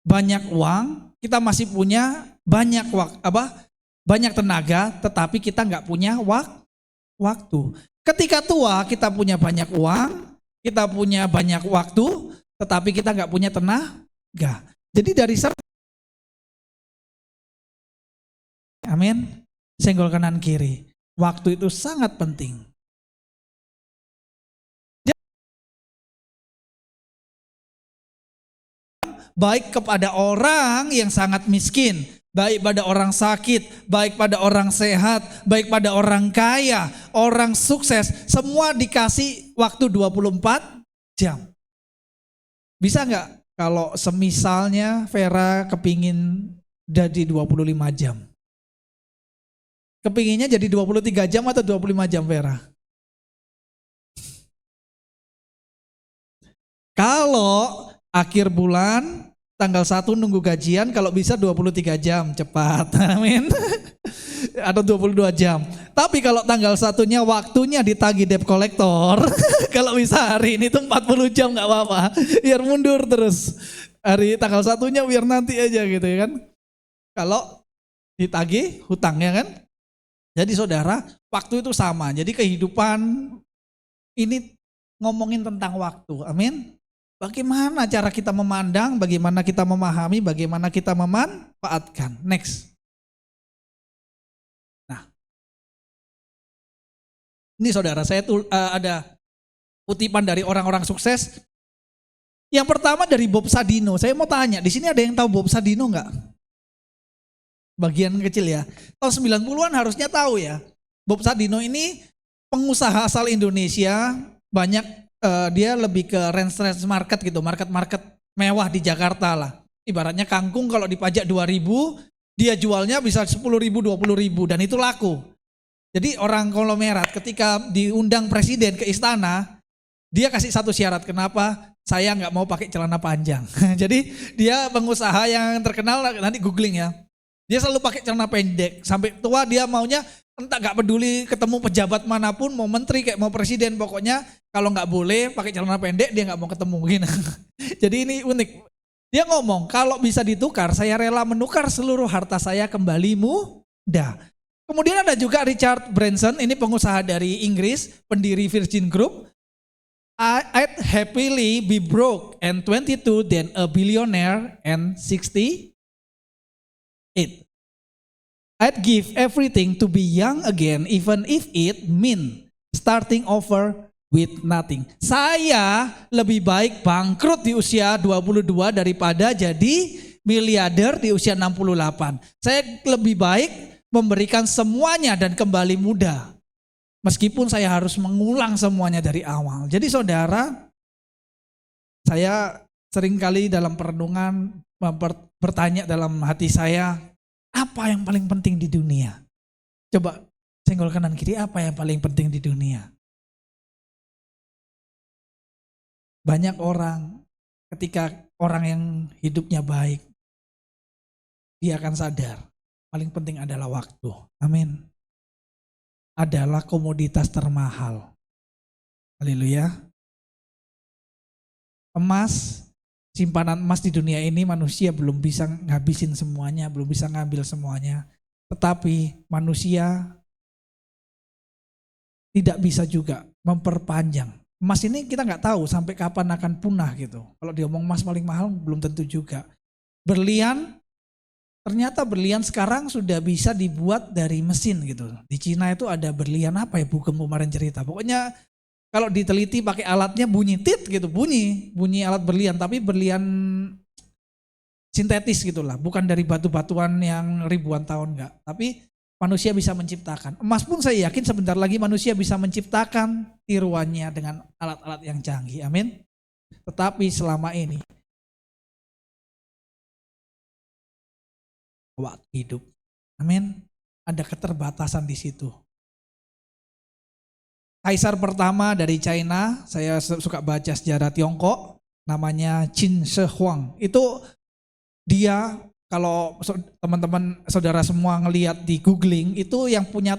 banyak uang, kita masih punya banyak banyak tenaga, tetapi kita nggak punya waktu. Ketika tua kita punya banyak uang, kita punya banyak waktu, tetapi kita nggak punya tenaga. Jadi dari amin, senggol kanan kiri. Waktu itu sangat penting. Baik kepada orang yang sangat miskin, baik pada orang sakit, baik pada orang sehat, baik pada orang kaya, orang sukses, semua dikasih waktu 24 jam. Bisa nggak kalau semisalnya Vera kepingin jadi 25 jam? Kepinginnya jadi 23 jam atau 25 jam Vera? Kalau akhir bulan tanggal 1 nunggu gajian, kalau bisa 23 jam cepat. Amin. Atau 22 jam. Tapi kalau tanggal 1-nya waktunya ditagih debt collector, kalau bisa hari ini tuh 40 jam nggak apa-apa. Biar mundur terus. Hari tanggal 1-nya biar nanti aja gitu ya kan. Kalau ditagih hutang ya kan. Jadi saudara, waktu itu sama. Jadi kehidupan ini ngomongin tentang waktu. Amin. Bagaimana cara kita memandang, bagaimana kita memahami, bagaimana kita memanfaatkan. Next. Nah, ini saudara, saya ada kutipan dari orang-orang sukses. Yang pertama dari Bob Sadino. Saya mau tanya, di sini ada yang tahu Bob Sadino enggak? Bagian kecil ya. Tahun 90-an harusnya tahu ya. Bob Sadino ini pengusaha asal Indonesia, banyak dia lebih ke range market gitu, market mewah di Jakarta lah. Ibaratnya kangkung kalau dipajak 2.000, dia jualnya bisa 10.000, 20.000 dan itu laku. Jadi orang konglomerat ketika diundang presiden ke istana, dia kasih satu syarat, kenapa saya nggak mau pakai celana panjang. Jadi dia pengusaha yang terkenal, nanti googling ya. Dia selalu pakai celana pendek, sampai tua dia maunya entah gak peduli ketemu pejabat manapun, mau menteri kayak mau presiden, pokoknya kalau gak boleh pakai celana pendek dia gak mau ketemu gitu. Jadi ini unik. Dia ngomong kalau bisa ditukar saya rela menukar seluruh harta saya kembali muda. Kemudian ada juga Richard Branson, ini pengusaha dari Inggris, pendiri Virgin Group. I'd happily be broke and 22 than a billionaire and 68. I'd give everything to be young again even if it mean starting over with nothing. Saya lebih baik bangkrut di usia 22 daripada jadi miliarder di usia 68. Saya lebih baik memberikan semuanya dan kembali muda. Meskipun saya harus mengulang semuanya dari awal. Jadi saudara, saya seringkali dalam perenungan bertanya dalam hati saya, apa yang paling penting di dunia? Coba senggol kanan kiri, apa yang paling penting di dunia? Banyak orang, ketika orang yang hidupnya baik, dia akan sadar, paling penting adalah waktu. Amin. Adalah komoditas termahal. Haleluya. Emas, simpanan emas di dunia ini manusia belum bisa ngabisin semuanya, belum bisa ngambil semuanya. Tetapi manusia tidak bisa juga memperpanjang. Emas ini kita nggak tahu sampai kapan akan punah gitu. Kalau diomong emas paling mahal belum tentu juga. Berlian, ternyata berlian sekarang sudah bisa dibuat dari mesin gitu. Di Cina itu ada berlian apa ya, Bugem kemarin cerita. Pokoknya kalau diteliti pakai alatnya bunyi tit gitu, bunyi alat berlian, tapi berlian sintetis gitulah, bukan dari batu-batuan yang ribuan tahun enggak. Tapi manusia bisa menciptakan. Emas pun saya yakin sebentar lagi manusia bisa menciptakan tiruannya dengan alat-alat yang canggih. Amin. Tetapi selama ini waktu hidup, amin, ada keterbatasan di situ. Kaisar pertama dari China, saya suka baca sejarah Tiongkok, namanya Qin Shi Huang. Itu dia, kalau teman-teman saudara semua ngelihat di googling, itu yang punya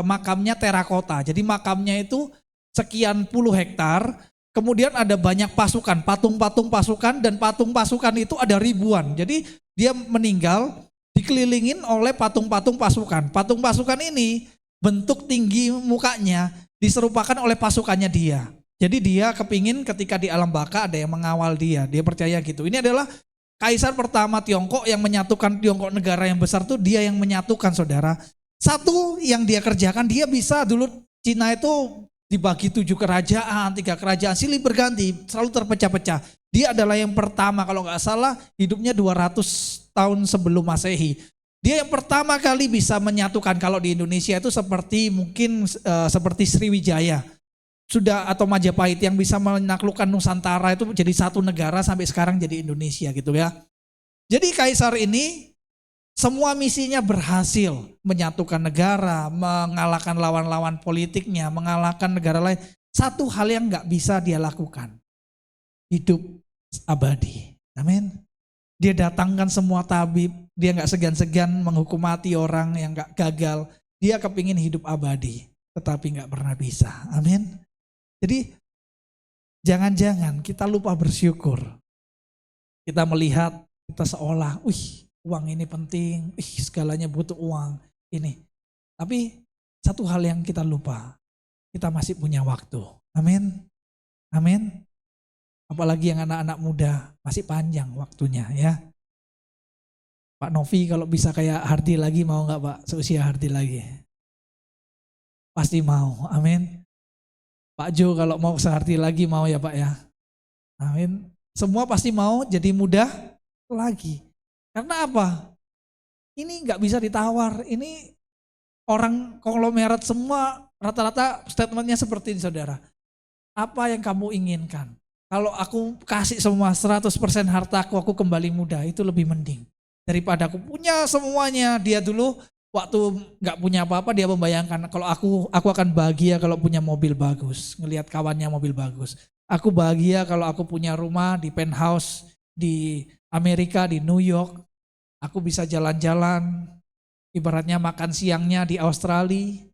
makamnya terakota. Jadi makamnya itu sekian puluh hektar, kemudian ada banyak pasukan, patung-patung pasukan, dan patung pasukan itu ada ribuan. Jadi dia meninggal dikelilingin oleh patung-patung pasukan. Patung pasukan ini bentuk tinggi mukanya diserupakan oleh pasukannya dia. Jadi dia kepingin ketika di alam baka ada yang mengawal dia. Dia percaya gitu. Ini adalah kaisar pertama Tiongkok yang menyatukan Tiongkok, negara yang besar tuh dia yang menyatukan saudara. Satu yang dia kerjakan, dia bisa dulu Cina itu dibagi 7 kerajaan, 3 kerajaan silih berganti, selalu terpecah-pecah. Dia adalah yang pertama kalau nggak salah hidupnya 200 tahun sebelum Masehi. Dia yang pertama kali bisa menyatukan, kalau di Indonesia itu seperti mungkin seperti Sriwijaya. sudah atau Majapahit yang bisa menaklukkan Nusantara itu jadi satu negara sampai sekarang jadi Indonesia gitu ya. Jadi kaisar ini semua misinya berhasil menyatukan negara, mengalahkan lawan-lawan politiknya, mengalahkan negara lain. Satu hal yang nggak bisa dia lakukan, hidup abadi. Amin. Dia datangkan semua tabib, dia nggak segan-segan menghukum mati orang yang nggak gagal. Dia kepingin hidup abadi, tetapi nggak pernah bisa. Amin. Jadi jangan-jangan kita lupa bersyukur. Kita melihat kita seolah, uang ini penting, segalanya butuh uang ini. Tapi satu hal yang kita lupa, kita masih punya waktu. Amin. Amin. Apalagi yang anak-anak muda masih panjang waktunya ya. Pak Novi kalau bisa kayak Hardi lagi mau nggak Pak? Seusia Hardi lagi. Pasti mau. Amin. Pak Jo kalau mau sehardi lagi mau ya Pak ya. Amin. Semua pasti mau jadi muda lagi. Karena apa? Ini nggak bisa ditawar. Ini orang konglomerat semua rata-rata statementnya seperti ini saudara. Apa yang kamu inginkan? Kalau aku kasih semua 100% hartaku, aku kembali muda, itu lebih mending. Daripada aku punya semuanya. Dia dulu waktu nggak punya apa-apa dia membayangkan kalau aku akan bahagia kalau punya mobil bagus. Ngelihat kawannya mobil bagus. Aku bahagia kalau aku punya rumah di penthouse di Amerika, di New York. Aku bisa jalan-jalan, ibaratnya makan siangnya di Australia,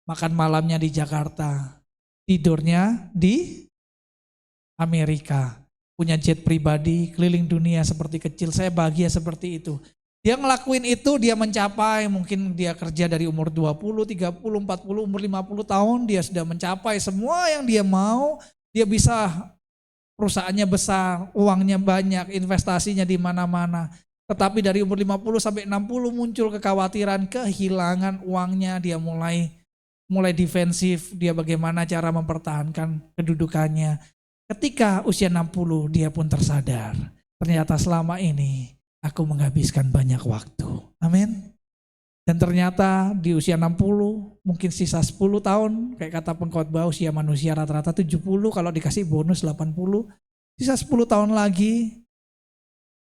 makan malamnya di Jakarta. Tidurnya di Amerika, punya jet pribadi, keliling dunia seperti kecil, saya bahagia seperti itu. Dia ngelakuin itu, dia mencapai, mungkin dia kerja dari umur 20, 30, 40, umur 50 tahun, dia sudah mencapai semua yang dia mau, dia bisa perusahaannya besar, uangnya banyak, investasinya di mana-mana. Tetapi dari umur 50 sampai 60 muncul kekhawatiran, kehilangan uangnya, dia mulai defensif, dia bagaimana cara mempertahankan kedudukannya. Ketika usia 60 dia pun tersadar, ternyata selama ini aku menghabiskan banyak waktu. Amin. Dan ternyata di usia 60 mungkin sisa 10 tahun, kayak kata pengkhotbah usia manusia rata-rata 70, kalau dikasih bonus 80, sisa 10 tahun lagi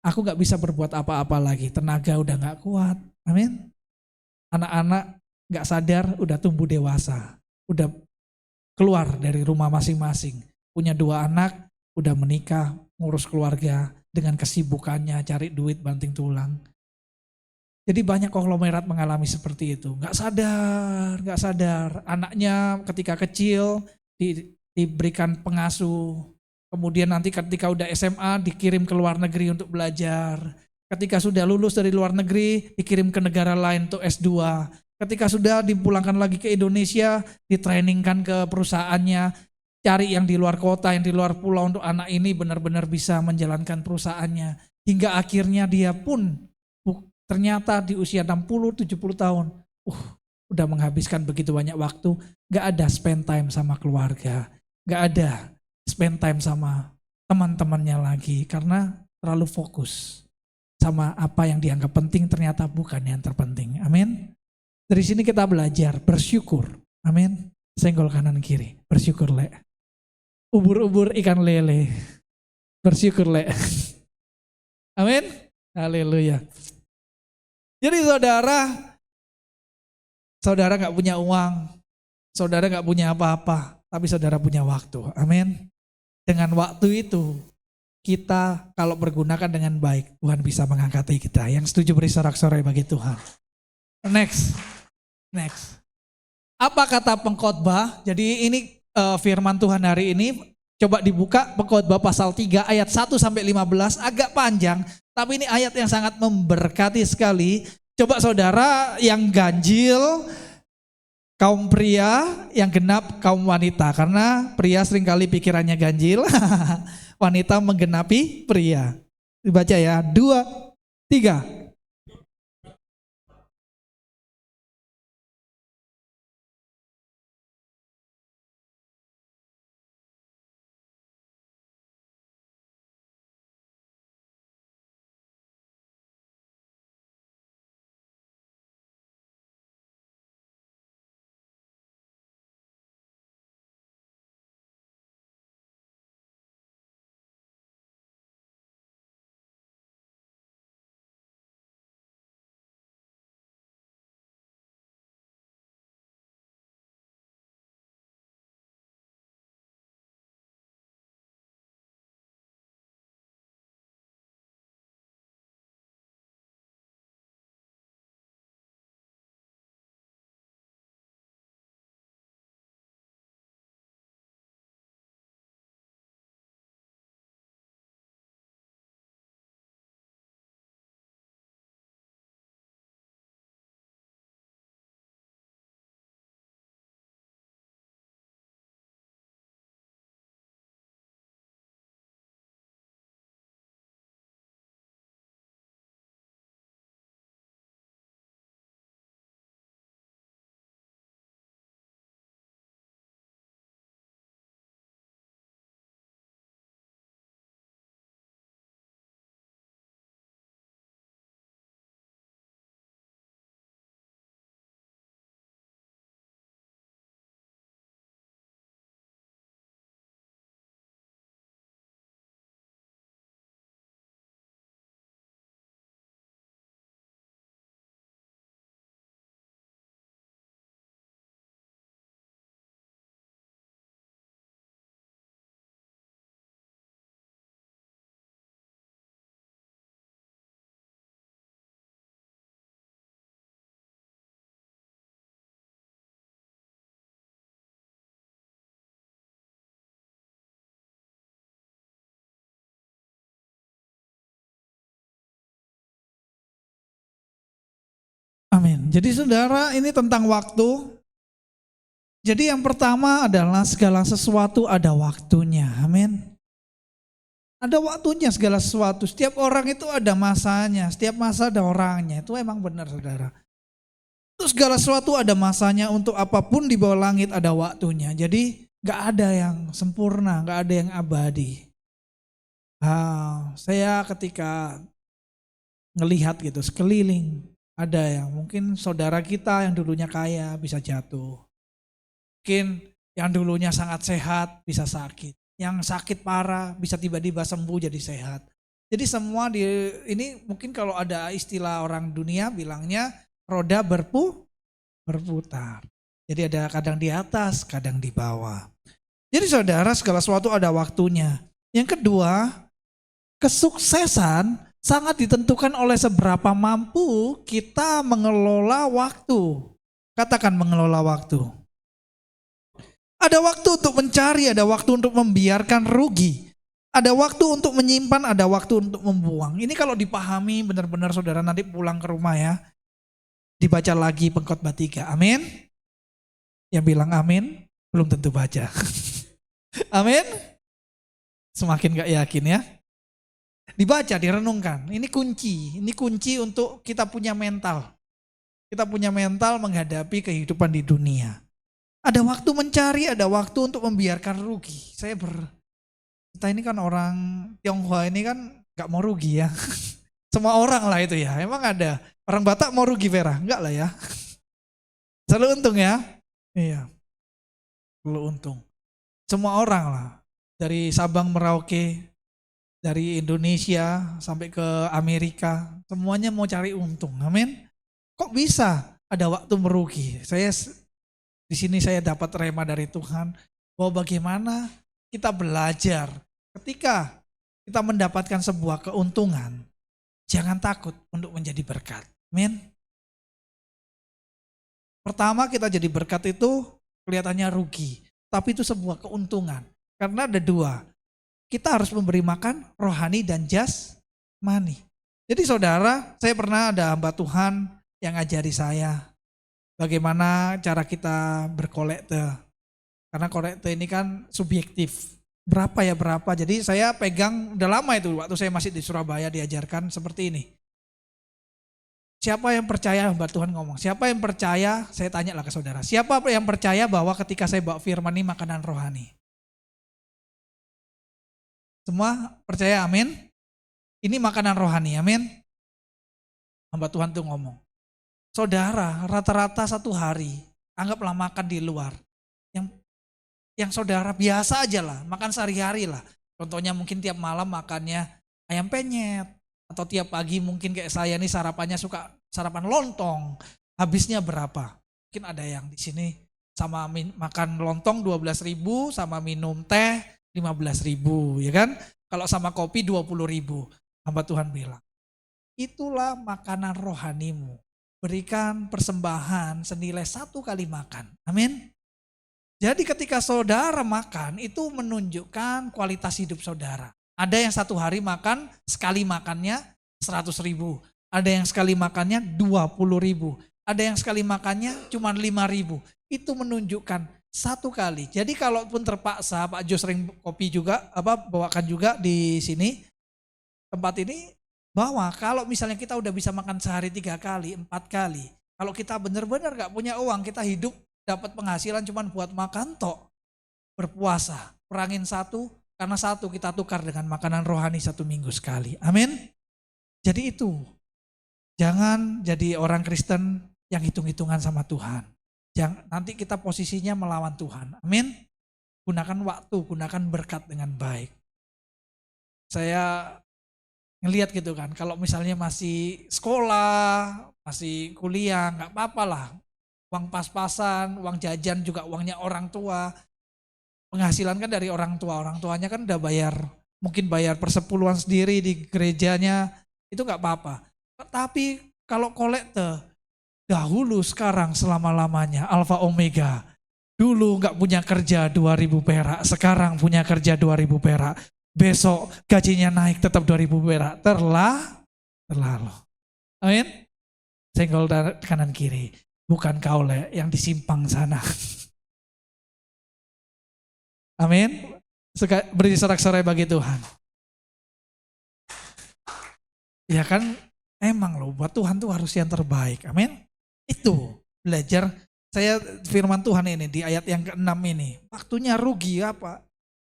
aku gak bisa berbuat apa-apa lagi, tenaga udah gak kuat. Amin. Anak-anak gak sadar udah tumbuh dewasa, udah keluar dari rumah masing-masing. Punya 2 anak, udah menikah, ngurus keluarga dengan kesibukannya, cari duit banting tulang. Jadi banyak konglomerat mengalami seperti itu. Gak sadar. Anaknya ketika kecil diberikan pengasuh. Kemudian nanti ketika udah SMA dikirim ke luar negeri untuk belajar. Ketika sudah lulus dari luar negeri dikirim ke negara lain untuk S2. Ketika sudah dipulangkan lagi ke Indonesia, ditrainingkan ke perusahaannya. Cari yang di luar kota, yang di luar pulau untuk anak ini benar-benar bisa menjalankan perusahaannya. Hingga akhirnya dia pun ternyata di usia 60-70 tahun, udah menghabiskan begitu banyak waktu, gak ada spend time sama keluarga, gak ada spend time sama teman-temannya lagi, karena terlalu fokus sama apa yang dianggap penting ternyata bukan yang terpenting. Amin. Dari sini kita belajar bersyukur. Amin. Senggol kanan kiri, bersyukur Le. Ubur-ubur ikan lele. Bersyukur Le. Amin. Haleluya. Jadi saudara gak punya uang, saudara gak punya apa-apa, tapi saudara punya waktu. Amin. Dengan waktu itu, kita kalau pergunakan dengan baik, Tuhan bisa mengangkati kita. Yang setuju beri sorak-sorai bagi Tuhan. Next. Apa kata pengkhotbah? Jadi ini firman Tuhan hari ini, coba dibuka pengkhotbah pasal 3 ayat 1 sampai 15, agak panjang, tapi ini ayat yang sangat memberkati sekali. Coba saudara yang ganjil, kaum pria, yang genap kaum wanita, karena pria seringkali pikirannya ganjil, wanita menggenapi pria. Dibaca ya, 2, 3. Amin. Jadi saudara, ini tentang waktu. Jadi yang pertama adalah segala sesuatu ada waktunya. Amin. Ada waktunya segala sesuatu. Setiap orang itu ada masanya. Setiap masa ada orangnya. Itu emang benar saudara. Itu segala sesuatu ada masanya. Untuk apapun di bawah langit ada waktunya. Jadi gak ada yang sempurna. Gak ada yang abadi. Saya ketika ngelihat gitu sekeliling. Ada yang mungkin saudara kita yang dulunya kaya bisa jatuh. Mungkin yang dulunya sangat sehat bisa sakit. Yang sakit parah bisa tiba-tiba sembuh jadi sehat. Jadi semua ini mungkin kalau ada istilah orang dunia bilangnya roda berputar. Jadi ada kadang di atas, kadang di bawah. Jadi saudara, segala sesuatu ada waktunya. Yang kedua, kesuksesan sangat ditentukan oleh seberapa mampu kita mengelola waktu. Katakan mengelola waktu. Ada waktu untuk mencari, ada waktu untuk membiarkan rugi. Ada waktu untuk menyimpan, ada waktu untuk membuang. Ini kalau dipahami benar-benar saudara nanti pulang ke rumah ya. Dibaca lagi Pengkhotbah 3. Amin. Yang bilang amin, belum tentu baca. Amin. Semakin gak yakin ya. Dibaca, direnungkan. Ini kunci untuk kita punya mental. Kita punya mental menghadapi kehidupan di dunia. Ada waktu mencari, ada waktu untuk membiarkan rugi. Kita ini kan orang Tionghoa ini kan gak mau rugi ya. Semua orang lah itu ya, emang ada. Orang Batak mau rugi Vera? Enggak lah ya. Selalu untung ya. Iya, selalu untung. Semua orang lah. Dari Sabang Merauke, dari Indonesia sampai ke Amerika, semuanya mau cari untung. Amin. Kok bisa ada waktu merugi? Di sini saya dapat rema dari Tuhan bahwa bagaimana kita belajar ketika kita mendapatkan sebuah keuntungan, jangan takut untuk menjadi berkat. Amin. Pertama kita jadi berkat itu kelihatannya rugi, tapi itu sebuah keuntungan. Karena ada dua, kita harus memberi makan rohani dan jasmani. Jadi saudara, saya pernah ada hamba Tuhan yang ngajari saya bagaimana cara kita berkolekte. Karena kolekte ini kan subjektif. Berapa ya berapa. Jadi saya pegang udah lama itu waktu saya masih di Surabaya diajarkan seperti ini. Siapa yang percaya, hamba Tuhan ngomong, siapa yang percaya, saya tanyalah ke saudara. Siapa yang percaya bahwa ketika saya bawa firman ini makanan rohani? Semua percaya amin? Ini makanan rohani, amin? Hamba Tuhan tuh ngomong. Saudara, rata-rata satu hari, anggaplah makan di luar. Yang saudara biasa aja lah, makan sehari-hari lah. Contohnya mungkin tiap malam makannya ayam penyet. Atau tiap pagi mungkin kayak saya nih sarapannya suka sarapan lontong. Habisnya berapa? Mungkin ada yang di sini sama makan lontong 12.000 sama minum teh 15.000 ya kan? Kalau sama kopi 20.000. Hamba Tuhan bilang, itulah makanan rohanimu. Berikan persembahan senilai 1 kali makan. Amin. Jadi ketika saudara makan itu menunjukkan kualitas hidup saudara. Ada yang satu hari makan, sekali makannya 100.000. Ada yang sekali makannya 20.000. Ada yang sekali makannya cuma 5.000. Itu menunjukkan 1 kali. Jadi kalaupun terpaksa, Pak Jo sering kopi juga, bawakan juga di sini, tempat ini, bahwa kalau misalnya kita udah bisa makan sehari 3 kali, 4 kali. Kalau kita benar-benar gak punya uang, kita hidup dapat penghasilan cuma buat makan tok. Berpuasa, kurangin 1, karena 1 kita tukar dengan makanan rohani 1 minggu sekali. Amin. Jadi itu, jangan jadi orang Kristen yang hitung-hitungan sama Tuhan. Nanti kita posisinya melawan Tuhan. Amin. Gunakan waktu, gunakan berkat dengan baik. Saya ngelihat gitu kan, kalau misalnya masih sekolah, masih kuliah, gak apa-apa lah. Uang pas-pasan, uang jajan juga uangnya orang tua. Penghasilan kan dari orang tuanya kan udah mungkin bayar persepuluhan sendiri di gerejanya, itu gak apa-apa. Tapi kalau kolekte, dahulu sekarang selama-lamanya, Alfa Omega. Dulu gak punya kerja 2.000 perak, sekarang punya kerja 2.000 perak. Besok gajinya naik tetap 2.000 perak, terlalu. Amin. Senggol kanan kiri. Bukan kau Le yang disimpang sana. Amin. Beri sorak-sorai bagi Tuhan. Ya kan emang loh buat Tuhan tuh harus yang terbaik. Amin. Itu belajar saya firman Tuhan ini di ayat yang ke-6 ini. Waktunya rugi apa?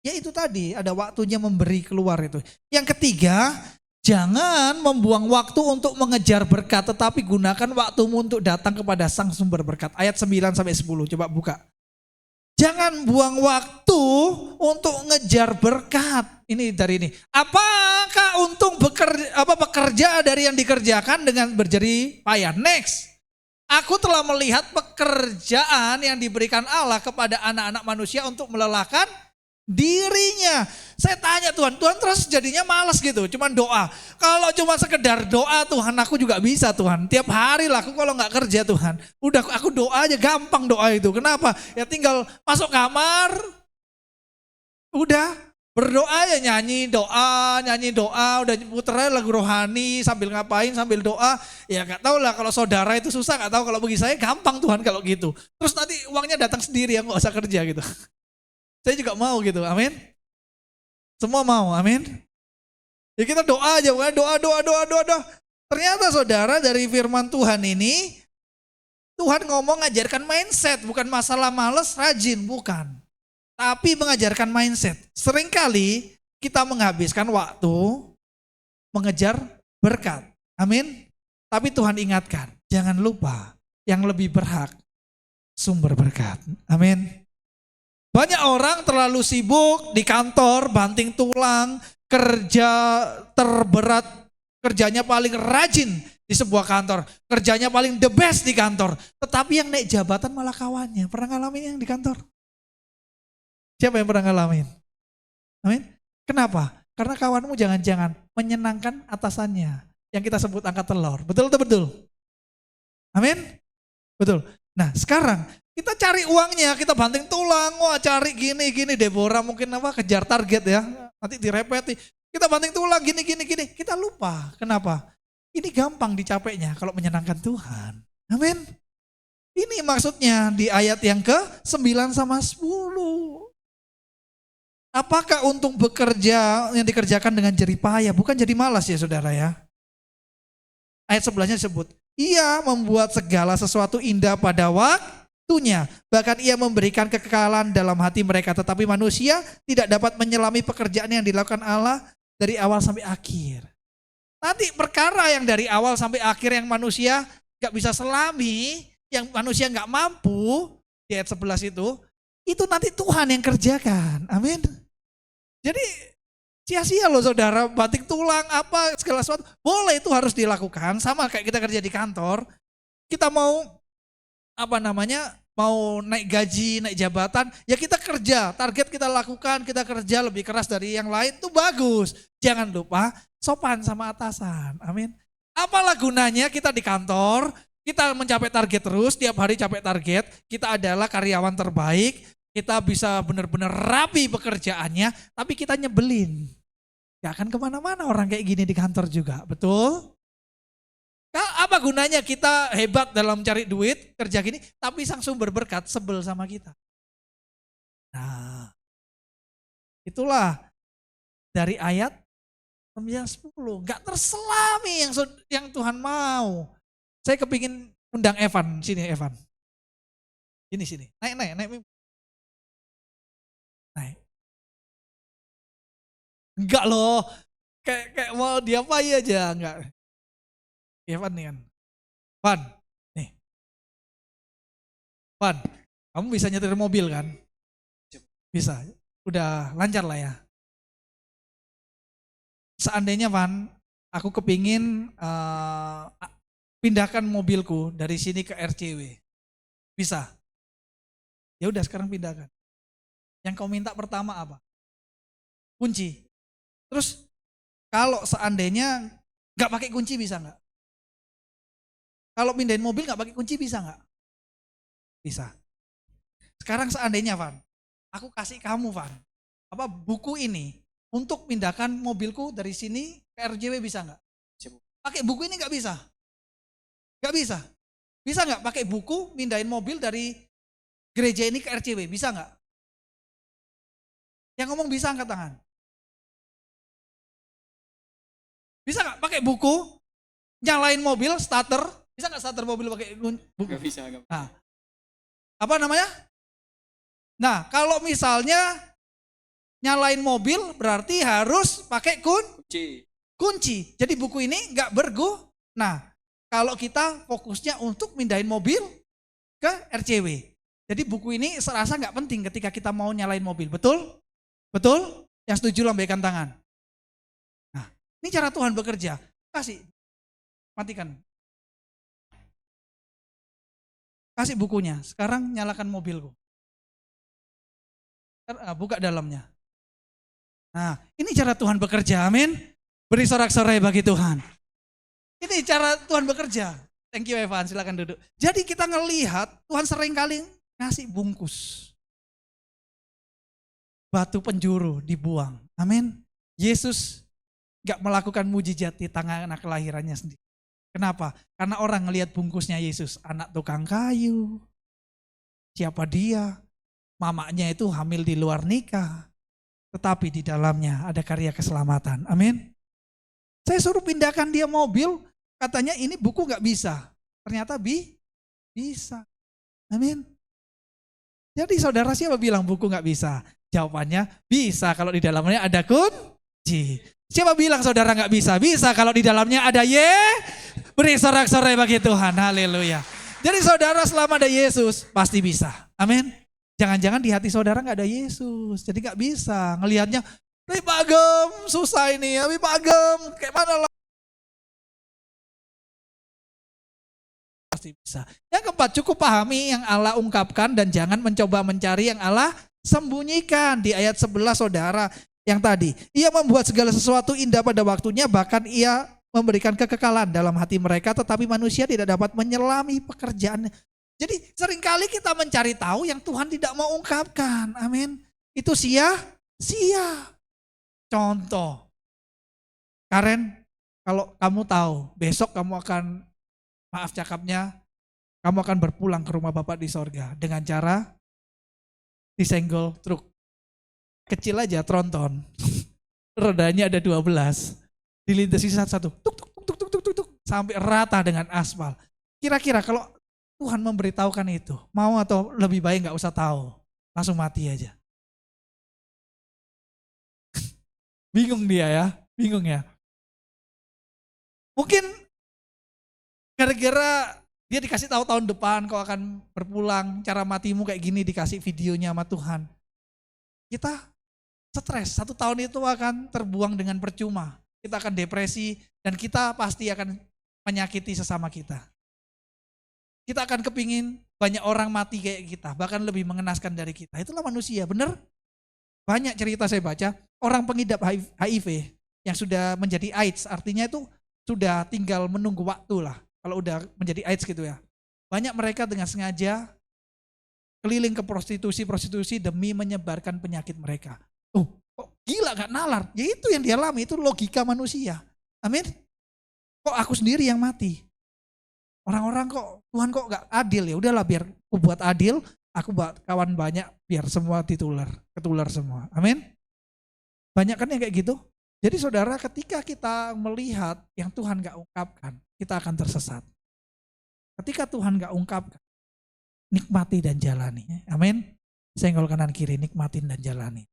Ya itu tadi ada waktunya memberi keluar itu. Yang ketiga, jangan membuang waktu untuk mengejar berkat, tetapi gunakan waktumu untuk datang kepada sang sumber berkat. Ayat 9 sampai 10, coba buka. Jangan buang waktu untuk ngejar berkat. Ini dari ini. Apakah untung bekerja dari yang dikerjakan dengan berjerih payah? Next. Aku telah melihat pekerjaan yang diberikan Allah kepada anak-anak manusia untuk melelahkan dirinya. Saya tanya Tuhan terus jadinya malas gitu, cuman doa. Kalau cuma sekedar doa Tuhan, aku juga bisa Tuhan. Tiap hari lah aku kalau nggak kerja Tuhan. Udah aku doa aja, gampang doa itu. Kenapa? Ya tinggal masuk kamar, udah berdoa ya nyanyi doa, udah puter lagu rohani sambil ngapain, sambil doa. Ya nggak tahu lah kalau saudara itu susah, nggak tahu kalau bagi saya gampang Tuhan kalau gitu. Terus nanti uangnya datang sendiri, ya nggak usah kerja gitu. Saya juga mau gitu, amin. Semua mau, amin. Ya kita doa aja, doa. Ternyata saudara dari firman Tuhan ini, Tuhan ngomong ngajarkan mindset, bukan masalah males, rajin, bukan. Tapi mengajarkan mindset. Seringkali kita menghabiskan waktu mengejar berkat, amin. Tapi Tuhan ingatkan, jangan lupa yang lebih berhak sumber berkat, amin. Banyak orang terlalu sibuk di kantor, banting tulang, kerja terberat, kerjanya paling rajin di sebuah kantor, kerjanya paling the best di kantor. Tetapi yang naik jabatan malah kawannya. Pernah ngalamin yang di kantor? Siapa yang pernah ngalamin? Amin. Kenapa? Karena kawanmu jangan-jangan menyenangkan atasannya. Yang kita sebut angkat telur. Betul atau betul? Amin. Betul. Nah sekarang kita cari uangnya, kita banting tulang, wah cari gini, Deborah mungkin kejar target ya, nanti direpeti. Kita banting tulang gini, kita lupa. Kenapa? Ini gampang dicapainya kalau menyenangkan Tuhan. Amin. Ini maksudnya di ayat yang ke-9 sama 10. Apakah untung bekerja yang dikerjakan dengan jerih payah? Bukan jadi malas ya saudara ya. Ayat 11-nya disebut, ia membuat segala sesuatu indah pada waktunya. Bahkan ia memberikan kekekalan dalam hati mereka. Tetapi manusia tidak dapat menyelami pekerjaan yang dilakukan Allah dari awal sampai akhir. Nanti perkara yang dari awal sampai akhir yang manusia gak bisa selami, yang manusia gak mampu, di ayat 11 itu nanti Tuhan yang kerjakan. Amin. Jadi sia-sia loh saudara, banting tulang apa segala sesuatu. Boleh itu harus dilakukan, sama kayak kita kerja di kantor. Kita mau mau naik gaji, naik jabatan, ya kita kerja, target kita lakukan, kita kerja lebih keras dari yang lain, itu bagus. Jangan lupa sopan sama atasan, amin. Apalah gunanya kita di kantor, kita mencapai target terus, tiap hari capai target, kita adalah karyawan terbaik, kita bisa benar-benar rapi pekerjaannya, tapi kita nyebelin. Gak akan kemana-mana orang kayak gini di kantor juga, betul? Apa gunanya kita hebat dalam cari duit, kerja gini, tapi sang sumber berkat sebel sama kita. Nah, itulah dari ayat 9-10, gak terselami yang Tuhan mau. Saya kepingin undang Evan, sini Evan. Sini, naik. Enggak loh, kayak mau diapain aja, enggak. Evan nih kan. Van, kamu bisa nyetir mobil kan? Bisa, udah lancar lah ya. Seandainya Van, aku kepingin pindahkan mobilku dari sini ke RCW. Bisa? Ya udah sekarang pindahkan. Yang kau minta pertama apa? Kunci. Terus kalau seandainya nggak pakai kunci bisa nggak? Kalau pindahin mobil nggak pakai kunci bisa nggak? Bisa. Sekarang seandainya Van, aku kasih kamu Van, buku ini untuk pindahkan mobilku dari sini ke RJW bisa nggak? Pakai buku ini nggak bisa. Gak bisa. Bisa nggak pakai buku mindahin mobil dari gereja ini ke RCW? Bisa nggak? Yang ngomong bisa angkat tangan. Bisa nggak pakai buku nyalain mobil starter? Bisa nggak starter mobil pakai buku? Gak bisa. Nah, apa namanya? Nah, kalau misalnya nyalain mobil berarti harus pakai kunci. Jadi buku ini nggak berguna. Nah, kalau kita fokusnya untuk mindahin mobil ke RCW. Jadi buku ini serasa nggak penting ketika kita mau nyalain mobil. Betul? Betul? Yang setuju lambaikan tangan. Nah, ini cara Tuhan bekerja. Kasih, matikan. Kasih bukunya. Sekarang nyalakan mobilku. Buka dalamnya. Nah, ini cara Tuhan bekerja. Amin. Beri sorak-sorai bagi Tuhan. Ini cara Tuhan bekerja. Thank you Evan, silakan duduk. Jadi kita ngelihat Tuhan sering kali ngasih bungkus. Batu penjuru dibuang. Amin. Yesus gak melakukan mujizat di tangan anak kelahirannya sendiri. Kenapa? Karena orang ngelihat bungkusnya Yesus. Anak tukang kayu. Siapa dia? Mamanya itu hamil di luar nikah. Tetapi di dalamnya ada karya keselamatan. Amin. Saya suruh pindahkan dia mobil. Katanya ini buku gak bisa. Ternyata bisa. Amin. Jadi saudara siapa bilang buku gak bisa? Jawabannya bisa kalau di dalamnya ada kunci. Siapa bilang saudara gak bisa? Bisa kalau di dalamnya ada Beri sorak-sorai bagi Tuhan. Haleluya. Jadi saudara selama ada Yesus pasti bisa. Amin. Jangan-jangan di hati saudara gak ada Yesus. Jadi gak bisa. Ngelihatnya, Pak Agem susah ini. Pak Agem kayak mana lah. Pasti bisa. Yang keempat, cukup pahami yang Allah ungkapkan dan jangan mencoba mencari yang Allah sembunyikan. Di ayat 11 saudara yang tadi. Ia membuat segala sesuatu indah pada waktunya, bahkan ia memberikan kekekalan dalam hati mereka, tetapi manusia tidak dapat menyelami pekerjaannya. Jadi seringkali kita mencari tahu yang Tuhan tidak mau ungkapkan. Amin. Itu sia-sia. Contoh. Karen, kalau kamu tahu besok kamu akan, maaf cakapnya, kamu akan berpulang ke rumah Bapak di sorga dengan cara disenggol truk. Kecil aja tronton. Rodanya ada 12. Dilintasi satu-satu. Tuk, tuk, tuk, tuk, tuk, tuk, tuk, sampai rata dengan aspal. Kira-kira kalau Tuhan memberitahukan itu, mau atau lebih baik gak usah tahu. Langsung mati aja. Bingung dia ya, bingung ya. Mungkin gara-gara dia dikasih tahu tahun depan kau akan berpulang, cara matimu kayak gini, dikasih videonya sama Tuhan. Kita stres, 1 tahun itu akan terbuang dengan percuma. Kita akan depresi dan kita pasti akan menyakiti sesama kita. Kita akan kepingin banyak orang mati kayak kita, bahkan lebih mengenaskan dari kita. Itulah manusia, benar? Banyak cerita saya baca, orang pengidap HIV yang sudah menjadi AIDS, artinya itu sudah tinggal menunggu waktu lah. Kalau udah menjadi AIDS gitu ya. Banyak mereka dengan sengaja keliling ke prostitusi demi menyebarkan penyakit mereka. Oh, kok gila gak nalar? Ya itu yang dialami, itu logika manusia. Amin. Kok aku sendiri yang mati? Orang-orang kok, Tuhan kok gak adil, ya udahlah biar aku buat adil, aku buat kawan banyak biar semua ketular semua. Amin. Banyak kan yang kayak gitu. Jadi saudara, ketika kita melihat yang Tuhan gak ungkapkan, kita akan tersesat. Ketika Tuhan gak ungkapkan, nikmati dan jalani. Amin. Senggol kanan kiri, nikmatin dan jalani.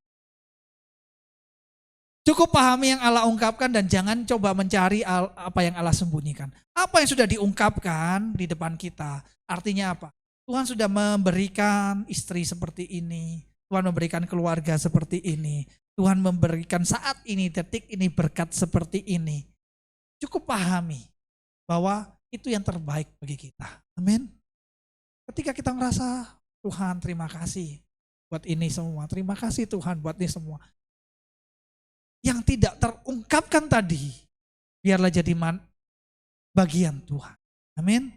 Cukup pahami yang Allah ungkapkan dan jangan coba mencari apa yang Allah sembunyikan. Apa yang sudah diungkapkan di depan kita, artinya apa? Tuhan sudah memberikan istri seperti ini, Tuhan memberikan keluarga seperti ini, Tuhan memberikan saat ini, detik ini berkat seperti ini. Cukup pahami bahwa itu yang terbaik bagi kita. Amin. Ketika kita merasa, Tuhan terima kasih buat ini semua, terima kasih Tuhan buat ini semua. Yang tidak terungkapkan tadi, biarlah jadi bagian Tuhan. Amin.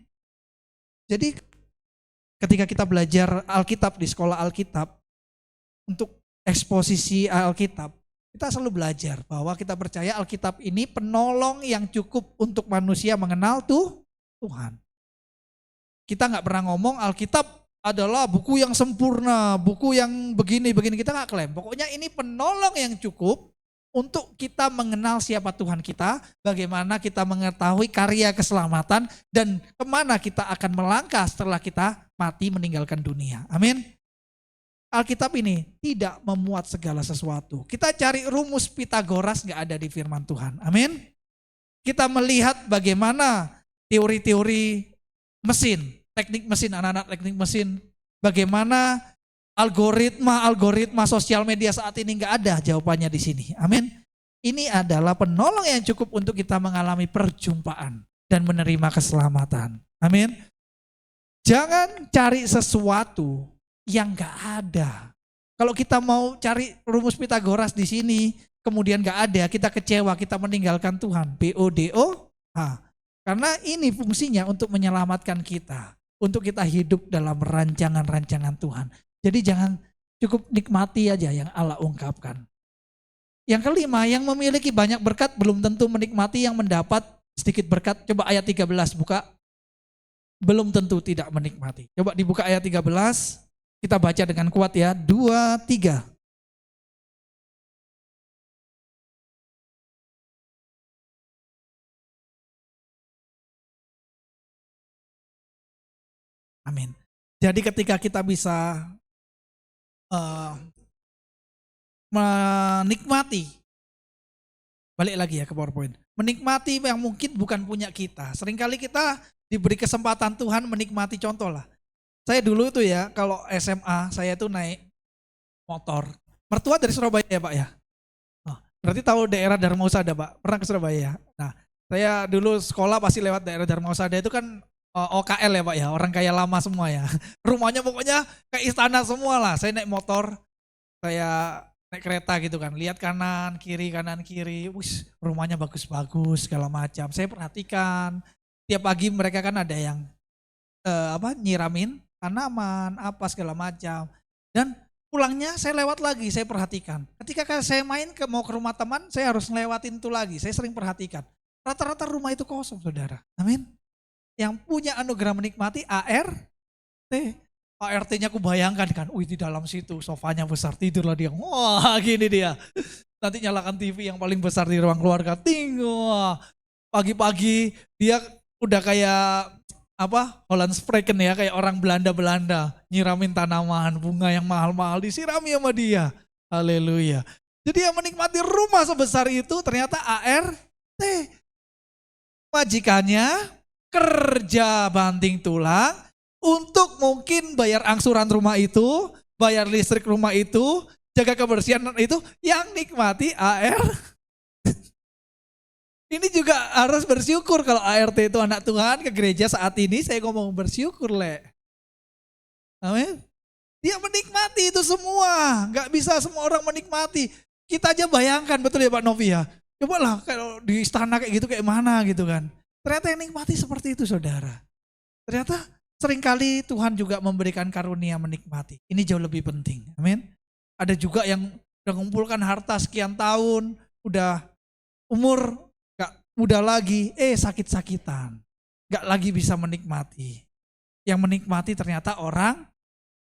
Jadi ketika kita belajar Alkitab di sekolah Alkitab, untuk eksposisi Alkitab, kita selalu belajar bahwa kita percaya Alkitab ini penolong yang cukup untuk manusia mengenal Tuhan. Kita nggak pernah ngomong Alkitab adalah buku yang sempurna, buku yang begini-begini, kita nggak klaim. Pokoknya ini penolong yang cukup untuk kita mengenal siapa Tuhan kita, bagaimana kita mengetahui karya keselamatan, dan kemana kita akan melangkah setelah kita mati meninggalkan dunia. Amin. Alkitab ini tidak memuat segala sesuatu. Kita cari rumus Pitagoras nggak ada di firman Tuhan. Amin. Kita melihat bagaimana teori-teori mesin, teknik mesin, anak-anak teknik mesin, bagaimana algoritma sosial media saat ini nggak ada jawabannya di sini. Amin. Ini adalah penolong yang cukup untuk kita mengalami perjumpaan dan menerima keselamatan. Amin. Jangan cari sesuatu yang nggak ada. Kalau kita mau cari rumus Pitagoras di sini, kemudian nggak ada, kita kecewa, kita meninggalkan Tuhan. BODO. Karena ini fungsinya untuk menyelamatkan kita, untuk kita hidup dalam rancangan-rancangan Tuhan. Jadi jangan cukup nikmati aja yang Allah ungkapkan. Yang kelima, yang memiliki banyak berkat belum tentu menikmati yang mendapat sedikit berkat. Coba ayat 13 buka. Belum tentu tidak menikmati. Coba dibuka ayat 13. Kita baca dengan kuat ya. 2, 3. Amin. Jadi ketika kita bisa menikmati, balik lagi ya ke PowerPoint, menikmati yang mungkin bukan punya kita. Seringkali kita diberi kesempatan Tuhan menikmati, contoh lah. Saya dulu itu ya, kalau SMA saya itu naik motor. Mertua dari Surabaya ya Pak ya? Oh, berarti tahu daerah Dharmausada Pak, pernah ke Surabaya. Nah, saya dulu sekolah pasti lewat daerah Dharmausada itu kan OKL ya Pak ya, orang kaya lama semua ya. Rumahnya pokoknya kayak istana semua lah. Saya naik motor, saya naik kereta gitu kan, lihat kanan kiri, wih rumahnya bagus-bagus segala macam. Saya perhatikan, tiap pagi mereka kan ada yang nyiramin tanaman, apa segala macam. Dan pulangnya saya lewat lagi, saya perhatikan. Ketika saya main mau ke rumah teman, saya harus ngelewatin itu lagi. Saya sering perhatikan. Rata-rata rumah itu kosong, saudara. Amin. Yang punya anugerah menikmati ART. ART-nya aku bayangkan kan, di dalam situ sofanya besar, tidurlah dia. Wah, gini dia. Nanti nyalakan TV yang paling besar di ruang keluarga. Wah, pagi-pagi dia udah kayak Hollandspreken ya, kayak orang Belanda, nyiramin tanaman, bunga yang mahal-mahal disirami sama dia. Haleluya. Jadi yang menikmati rumah sebesar itu ternyata ART. Majikannya kerja banting tulang untuk mungkin bayar angsuran rumah itu, bayar listrik rumah itu, jaga kebersihan itu, yang nikmati ART. Ini juga harus bersyukur kalau ART itu anak Tuhan ke gereja saat ini, saya ngomong bersyukur Amin. Dia menikmati itu semua, gak bisa semua orang menikmati. Kita aja bayangkan, betul ya Pak Novi ya. Coba lah kalau di istana kayak gitu kayak mana gitu kan. Ternyata yang nikmati seperti itu saudara. Ternyata seringkali Tuhan juga memberikan karunia menikmati. Ini jauh lebih penting. Amin. Ada juga yang udah mengumpulkan harta sekian tahun, udah umur gak muda lagi, sakit-sakitan. Gak lagi bisa menikmati. Yang menikmati ternyata orang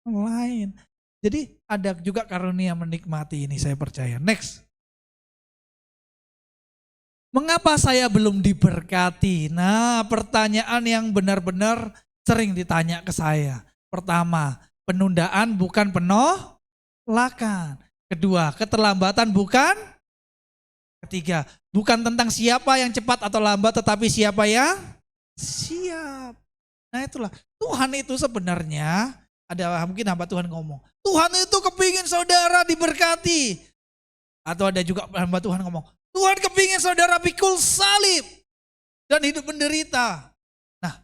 lain. Jadi ada juga karunia menikmati ini, saya percaya. Next. Mengapa saya belum diberkati? Nah, pertanyaan yang benar-benar sering ditanya ke saya. Pertama, penundaan bukan penolakan. Kedua, keterlambatan bukan. Ketiga, bukan tentang siapa yang cepat atau lambat, tetapi siapa yang siap. Nah itulah, Tuhan itu sebenarnya, ada mungkin hamba Tuhan ngomong, Tuhan itu kepingin saudara diberkati. Atau ada juga hamba Tuhan ngomong, Tuhan kepingin saudara pikul salib dan hidup menderita. Nah,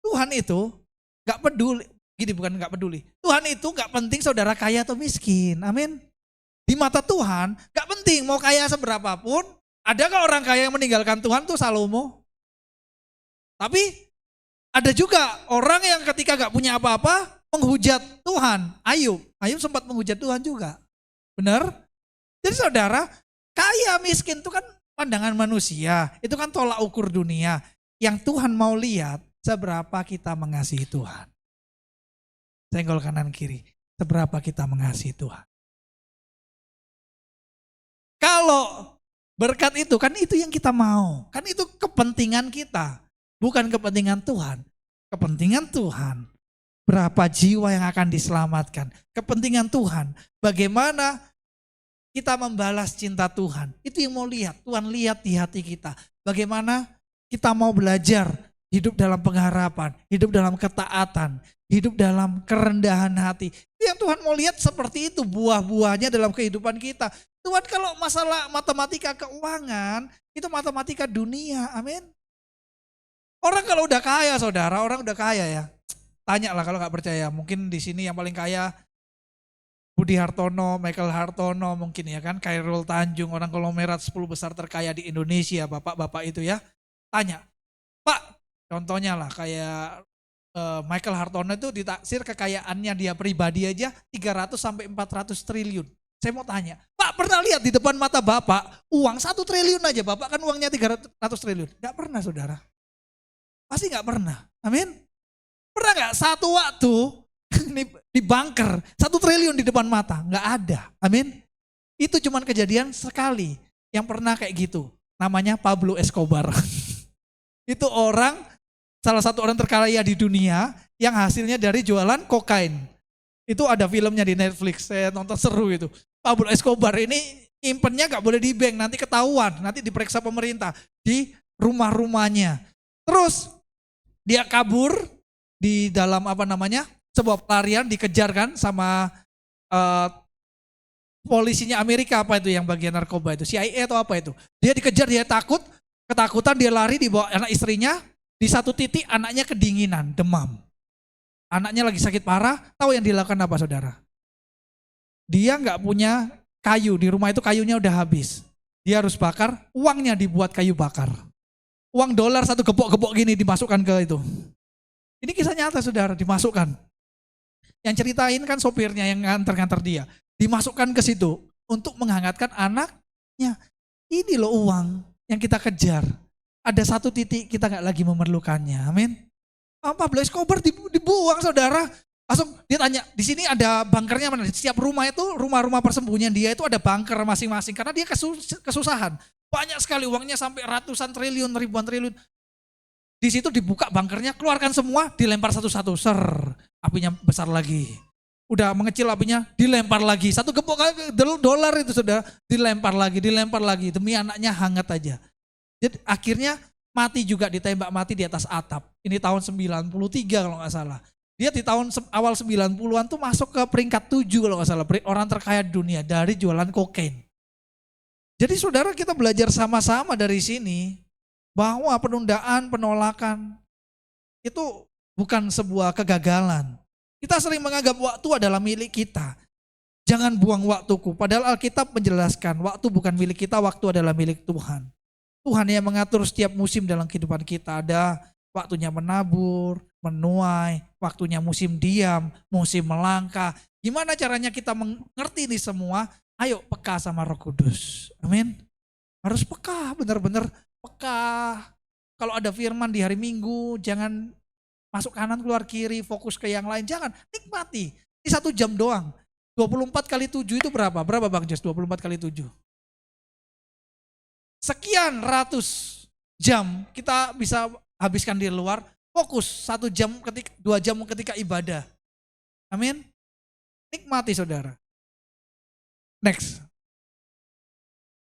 Tuhan itu gak peduli, bukan gak peduli. Tuhan itu gak penting saudara kaya atau miskin, amin. Di mata Tuhan gak penting mau kaya seberapapun. Adakah orang kaya yang meninggalkan Tuhan tuh Salomo? Tapi ada juga orang yang ketika gak punya apa-apa menghujat Tuhan. Ayub sempat menghujat Tuhan juga. Benar? Jadi saudara, kaya miskin itu kan pandangan manusia, itu kan tolak ukur dunia. Yang Tuhan mau lihat, seberapa kita mengasihi Tuhan. Senggol kanan kiri, seberapa kita mengasihi Tuhan. Kalau berkat itu, kan itu yang kita mau. Kan itu kepentingan kita, bukan kepentingan Tuhan. Kepentingan Tuhan, berapa jiwa yang akan diselamatkan. Kepentingan Tuhan, bagaimana kita membalas cinta Tuhan. Itu yang mau lihat, Tuhan lihat di hati kita. Bagaimana kita mau belajar hidup dalam pengharapan, hidup dalam ketaatan, hidup dalam kerendahan hati. Itu yang Tuhan mau lihat seperti itu buah-buahnya dalam kehidupan kita. Tuhan kalau masalah matematika keuangan, itu matematika dunia, amin. Orang kalau udah kaya saudara, orang udah kaya ya. Tanya lah kalau gak percaya, mungkin di sini yang paling kaya Budi Hartono, Michael Hartono mungkin ya kan, Khairul Tanjung, orang konglomerat 10 besar terkaya di Indonesia, bapak-bapak itu ya. Tanya, Pak, contohnya lah kayak Michael Hartono itu ditaksir kekayaannya dia pribadi aja 300 sampai 400 triliun. Saya mau tanya, Pak pernah lihat di depan mata Bapak uang 1 triliun aja, Bapak kan uangnya 300 triliun. Gak pernah saudara. Pasti gak pernah, amin. Pernah gak satu waktu di bunker 1 triliun di depan mata? Gak ada, amin. Itu cuman kejadian sekali yang pernah kayak gitu. Namanya Pablo Escobar. Itu orang, salah satu orang terkaya di dunia yang hasilnya dari jualan kokain. Itu ada filmnya di Netflix, saya nonton seru itu. Pablo Escobar ini nyimpennya gak boleh di bank, nanti ketahuan, nanti diperiksa pemerintah di rumah-rumahnya. Terus dia kabur di dalam sebuah pelarian, dikejar kan sama polisinya Amerika, apa itu yang bagian narkoba itu, CIA atau apa itu. Dia dikejar, dia takut, ketakutan dia lari, dibawa anak istrinya, di satu titik anaknya kedinginan, demam. Anaknya lagi sakit parah, tahu yang dilakukan apa saudara? Dia nggak punya kayu, di rumah itu kayunya udah habis. Dia harus bakar, uangnya dibuat kayu bakar. Uang dolar 1 gepok-gepok gini dimasukkan ke itu. Ini kisah nyata saudara, dimasukkan. Yang ceritain kan sopirnya yang nganter-nganter dia. Dimasukkan ke situ untuk menghangatkan anaknya. Ini loh uang yang kita kejar. Ada satu titik kita nggak lagi memerlukannya, amin. Pablo Escobar dibuang saudara. Langsung dia tanya, di sini ada bunkernya mana? Di setiap rumah itu, rumah-rumah persembunyian dia itu ada bunker masing-masing. Karena dia kesusahan. Banyak sekali uangnya sampai ratusan triliun, ribuan triliun. Di situ dibuka bunkernya, keluarkan semua, dilempar satu-satu. Apinya besar lagi. Udah mengecil apinya, dilempar lagi. 1 gepok dolar itu sudah dilempar lagi. Demi anaknya hangat aja. Jadi akhirnya mati juga, ditembak mati di atas atap. Ini tahun 93 kalau nggak salah. Dia di tahun awal 90-an tuh masuk ke peringkat 7 kalau nggak salah. Orang terkaya di dunia dari jualan kokain. Jadi saudara kita belajar sama-sama dari sini. Bahwa penundaan, penolakan itu bukan sebuah kegagalan. Kita sering menganggap waktu adalah milik kita. Jangan buang waktuku. Padahal Alkitab menjelaskan waktu bukan milik kita, waktu adalah milik Tuhan. Tuhan yang mengatur setiap musim dalam kehidupan kita. Ada waktunya menabur, menuai, waktunya musim diam, musim melangkah. Gimana caranya kita mengerti ini semua? Ayo peka sama Roh Kudus. Amin. Harus peka, benar-benar peka. Kalau ada firman di hari Minggu, jangan masuk kanan keluar kiri, fokus ke yang lain. Jangan, nikmati. Ini 1 jam doang. 24 kali 7 itu berapa? Berapa Bang Jas? 24 kali 7. Sekian ratus jam kita bisa habiskan di luar. Fokus 1 jam, 2 jam ketika ibadah. Amin. Nikmati saudara. Next.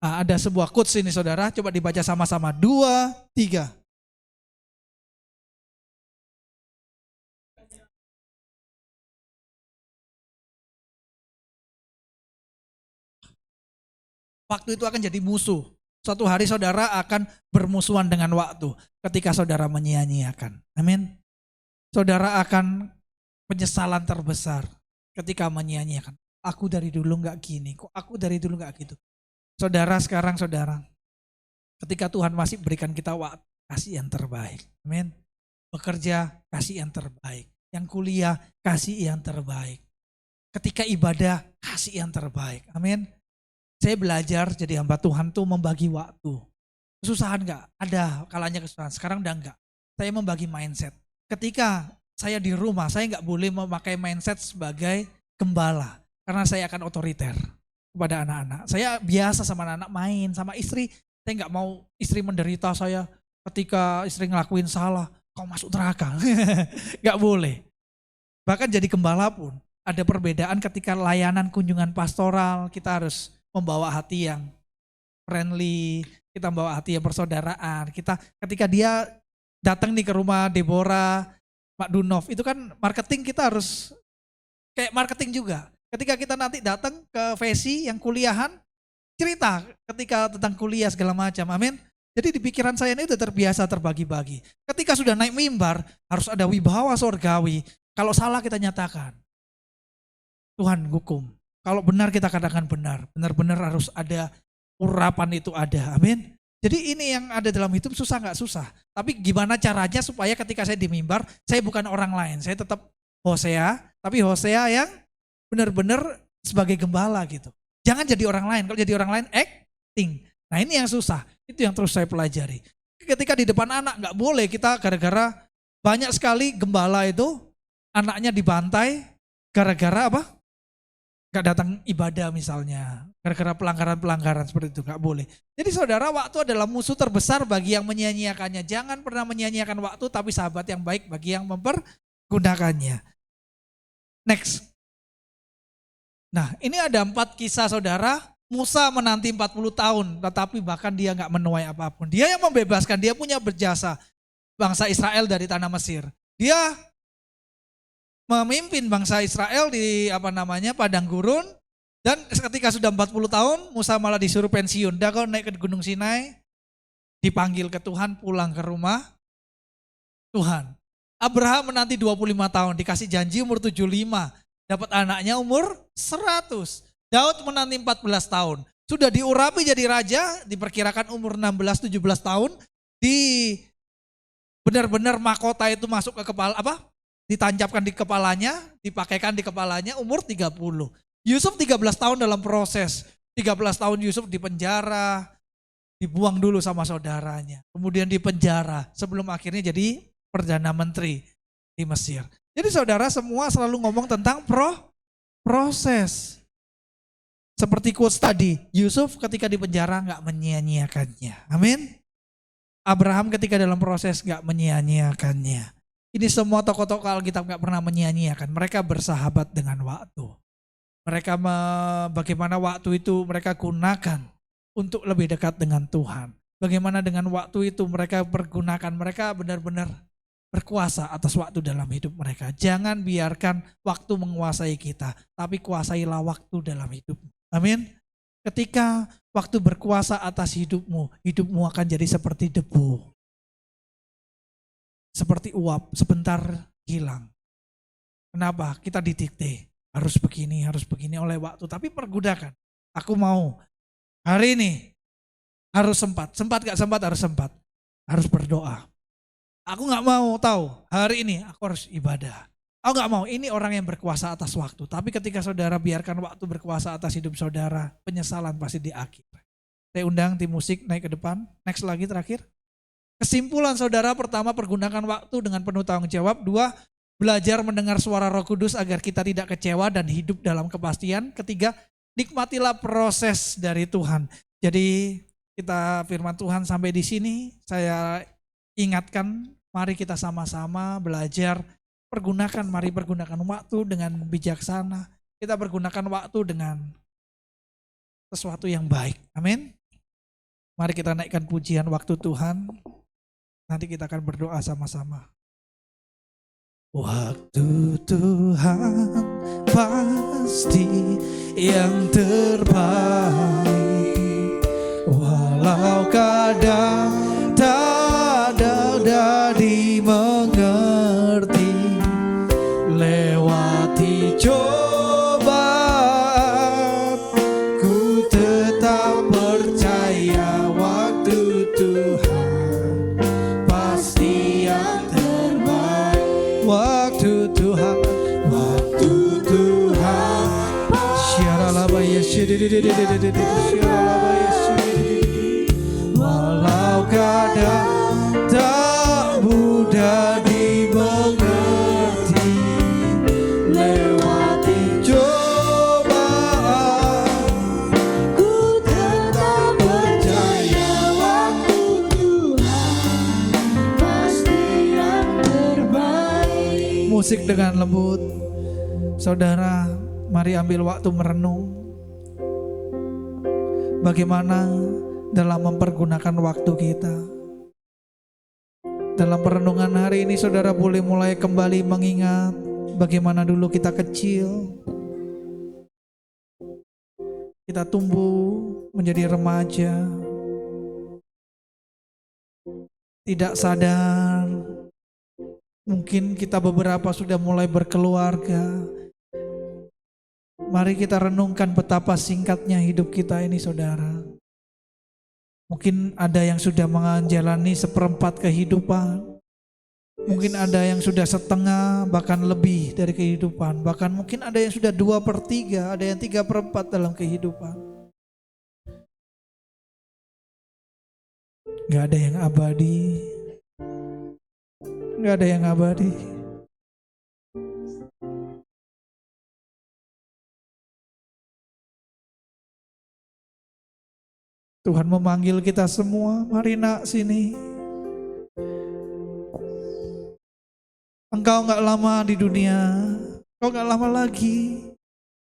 Nah, ada sebuah quotes ini saudara, coba dibaca sama-sama. 2, 3. Waktu itu akan jadi musuh. Suatu hari saudara akan bermusuhan dengan waktu ketika saudara menyia-nyiakan. Amin. Saudara akan penyesalan terbesar ketika menyia-nyiakan. Aku dari dulu gak gini, kok aku dari dulu gak gitu. Saudara sekarang saudara, ketika Tuhan masih berikan kita waktu, kasih yang terbaik. Amin. Bekerja, kasih yang terbaik. Yang kuliah, kasih yang terbaik. Ketika ibadah, kasih yang terbaik. Amin. Saya belajar jadi hamba Tuhan tuh membagi waktu. Kesusahan gak? Ada kalanya kesusahan, sekarang udah enggak. saya membagi mindset. Ketika saya di rumah, saya nggak boleh memakai mindset sebagai gembala. Karena saya akan otoriter kepada anak-anak. Saya biasa sama anak-anak main, sama istri. Saya nggak mau istri menderita saya ketika istri ngelakuin salah. Kau masuk neraka. Nggak boleh. Bahkan jadi gembala pun ada perbedaan ketika layanan kunjungan pastoral. Kita harus membawa hati yang friendly, kita membawa hati yang persaudaraan. Ketika dia datang nih ke rumah Deborah, Pak Dunov, itu kan marketing kita harus kayak marketing juga. Ketika kita nanti datang ke Vesi yang kuliahan, cerita ketika tentang kuliah segala macam, amin. Jadi di pikiran saya ini udah terbiasa terbagi-bagi. Ketika sudah naik mimbar, harus ada wibawa sorgawi. Kalau salah kita nyatakan, Tuhan hukum. Kalau benar kita katakan benar. Benar-benar harus ada urapan itu ada, amin. Jadi ini yang ada dalam hidup susah nggak susah. Tapi gimana caranya supaya ketika saya di mimbar, saya bukan orang lain. Saya tetap Hosea, tapi Hosea yang benar-benar sebagai gembala gitu. Jangan jadi orang lain. Kalau jadi orang lain acting. Nah ini yang susah. Itu yang terus saya pelajari. Ketika di depan anak nggak boleh kita gara-gara banyak sekali gembala itu anaknya dibantai gara-gara apa? Gak datang ibadah misalnya, gara-gara pelanggaran-pelanggaran seperti itu, gak boleh. Jadi saudara, waktu adalah musuh terbesar bagi yang menyia-nyiakannya. Jangan pernah menyia-nyiakan waktu, tapi sahabat yang baik bagi yang mempergunakannya. Next. Nah ini ada 4 kisah saudara, Musa menanti 40 tahun, tetapi bahkan dia gak menuai apapun. Dia yang membebaskan, dia punya berjasa bangsa Israel dari tanah Mesir. Dia memimpin bangsa Israel di padang gurun, dan ketika sudah 40 tahun Musa malah disuruh pensiun. Dah kau naik ke Gunung Sinai, dipanggil ke Tuhan, pulang ke rumah Tuhan. Abraham menanti 25 tahun, dikasih janji umur 75, dapat anaknya umur 100. Daud menanti 14 tahun, sudah diurapi jadi raja, diperkirakan umur 16-17 tahun, benar-benar mahkota itu masuk ke kepala ditancapkan di kepalanya, dipakaikan di kepalanya umur 30. Yusuf 13 tahun dalam proses. 13 tahun Yusuf di penjara, dibuang dulu sama saudaranya. Kemudian di penjara sebelum akhirnya jadi Perdana Menteri di Mesir. Jadi saudara semua selalu ngomong tentang proses. Seperti quotes tadi, Yusuf ketika di penjara gak menyia-nyiakannya. Amin. Abraham ketika dalam proses gak menyia-nyiakannya. Ini semua tokoh-tokoh Alkitab gak pernah menyia-nyiakan. Mereka bersahabat dengan waktu. Mereka bagaimana waktu itu mereka gunakan untuk lebih dekat dengan Tuhan. Bagaimana dengan waktu itu mereka pergunakan. Mereka benar-benar berkuasa atas waktu dalam hidup mereka. Jangan biarkan waktu menguasai kita. Tapi kuasailah waktu dalam hidup. Amin. Ketika waktu berkuasa atas hidupmu, hidupmu akan jadi seperti debu. Seperti uap, sebentar hilang. Kenapa? Kita didikte, harus begini oleh waktu. Tapi pergunakan, aku mau hari ini harus sempat gak sempat harus sempat. Harus berdoa. Aku gak mau tahu, hari ini aku harus ibadah. Aku gak mau, ini orang yang berkuasa atas waktu. Tapi ketika saudara biarkan waktu berkuasa atas hidup saudara, penyesalan pasti di akhir. Saya undang tim musik naik ke depan, next lagi terakhir. Kesimpulan saudara, pertama pergunakan waktu dengan penuh tanggung jawab. 2, belajar mendengar suara Roh Kudus agar kita tidak kecewa dan hidup dalam kepastian. 3, nikmatilah proses dari Tuhan. Jadi kita firman Tuhan sampai di sini, saya ingatkan mari kita sama-sama belajar mari pergunakan waktu dengan bijaksana. Kita pergunakan waktu dengan sesuatu yang baik. Amin. Mari kita naikkan pujian waktu Tuhan. Nanti kita akan berdoa sama-sama. Waktu Tuhan pasti yang terbaik. Walau kadang tak ada dimengerti. Lewati cobaan, ku tetap percaya waktu Tuhan pasti yang terbaik. Waktu Tuhan walau kadang tak mudah musik dengan lembut. Saudara, mari ambil waktu merenung. Bagaimana dalam mempergunakan waktu kita. Dalam perenungan hari ini saudara boleh mulai kembali mengingat bagaimana dulu kita kecil. Kita tumbuh menjadi remaja. Tidak sadar, mungkin kita beberapa sudah mulai berkeluarga. Mari kita renungkan betapa singkatnya hidup kita ini saudara. Mungkin ada yang sudah menjalani seperempat kehidupan. Mungkin ada yang sudah setengah, bahkan lebih dari kehidupan. Bahkan mungkin ada yang sudah 2/3, ada yang 3/4 dalam kehidupan. Gak ada yang abadi. Gak ada yang abadi. Tuhan memanggil kita semua, mari nak sini. Engkau gak lama di dunia, engkau gak lama lagi.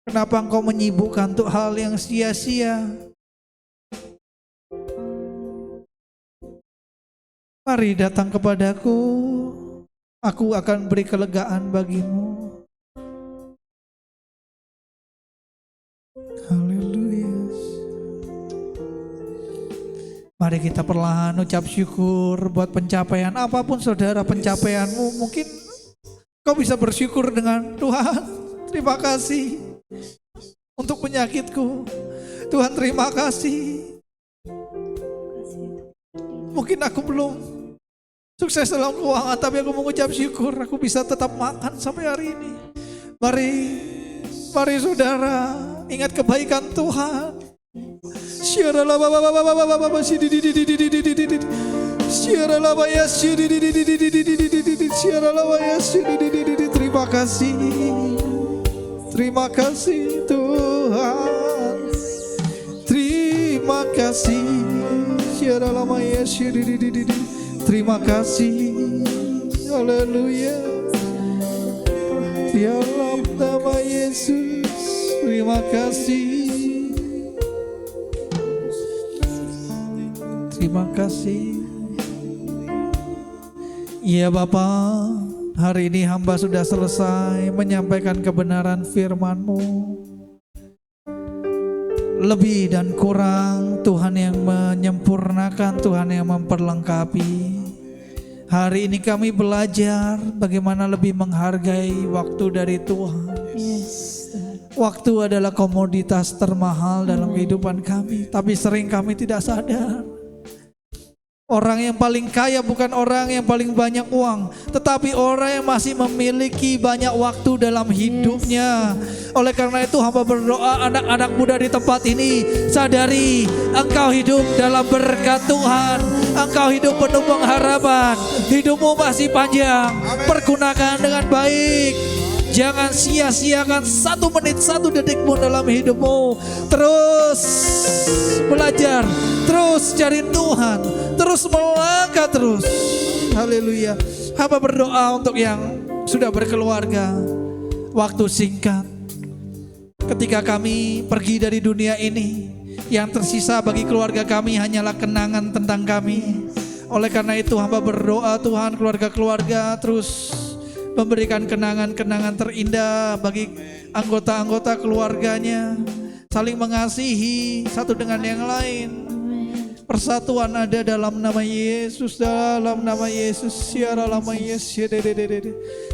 Kenapa engkau menyibukkan untuk hal yang sia-sia? Mari datang kepadaku, aku akan beri kelegaan bagimu. Haleluya. Mari kita perlahan ucap syukur buat pencapaian apapun saudara, pencapaianmu. Mungkin kau bisa bersyukur dengan Tuhan, terima kasih untuk penyakitku. Tuhan terima kasih. Mungkin aku belum sukses dalam keuangan, tapi aku mengucap syukur aku bisa tetap makan sampai hari ini. Mari saudara, ingat kebaikan Tuhan. Terima kasih. Terima kasih Tuhan. Terima kasih. Terima kasih. Haleluya. Dalam nama Yesus. Terima kasih. Terima kasih. Ya Bapa, hari ini hamba sudah selesai menyampaikan kebenaran firman-Mu. Lebih dan kurang Tuhan yang menyempurnakan, Tuhan yang memperlengkapi. Hari ini kami belajar bagaimana lebih menghargai waktu dari Tuhan. Waktu adalah komoditas termahal dalam kehidupan kami, tapi sering kami tidak sadar. Orang yang paling kaya bukan orang yang paling banyak uang, tetapi orang yang masih memiliki banyak waktu dalam hidupnya. Oleh karena itu hamba berdoa anak-anak muda di tempat ini, sadari engkau hidup dalam berkat Tuhan. Engkau hidup penuh pengharapan, hidupmu masih panjang. Pergunakan dengan baik. Jangan sia-siakan 1 menit 1 detik pun dalam hidupmu. Terus belajar, terus cari Tuhan, terus melangkah terus. Haleluya. Hamba berdoa untuk yang sudah berkeluarga. Waktu singkat. Ketika kami pergi dari dunia ini, yang tersisa bagi keluarga kami hanyalah kenangan tentang kami. Oleh karena itu hamba berdoa Tuhan, keluarga-keluarga terus memberikan kenangan-kenangan terindah bagi anggota-anggota keluarganya. Saling mengasihi satu dengan yang lain. Persatuan ada dalam nama Yesus, dalam nama Yesus.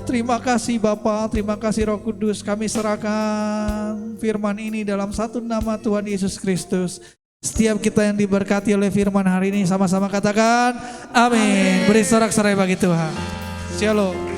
Terima kasih Bapa, terima kasih Roh Kudus. Kami serahkan firman ini dalam satu nama Tuhan Yesus Kristus. Setiap kita yang diberkati oleh firman hari ini sama-sama katakan amin. Beri sorak-sorai bagi Tuhan. Shalom.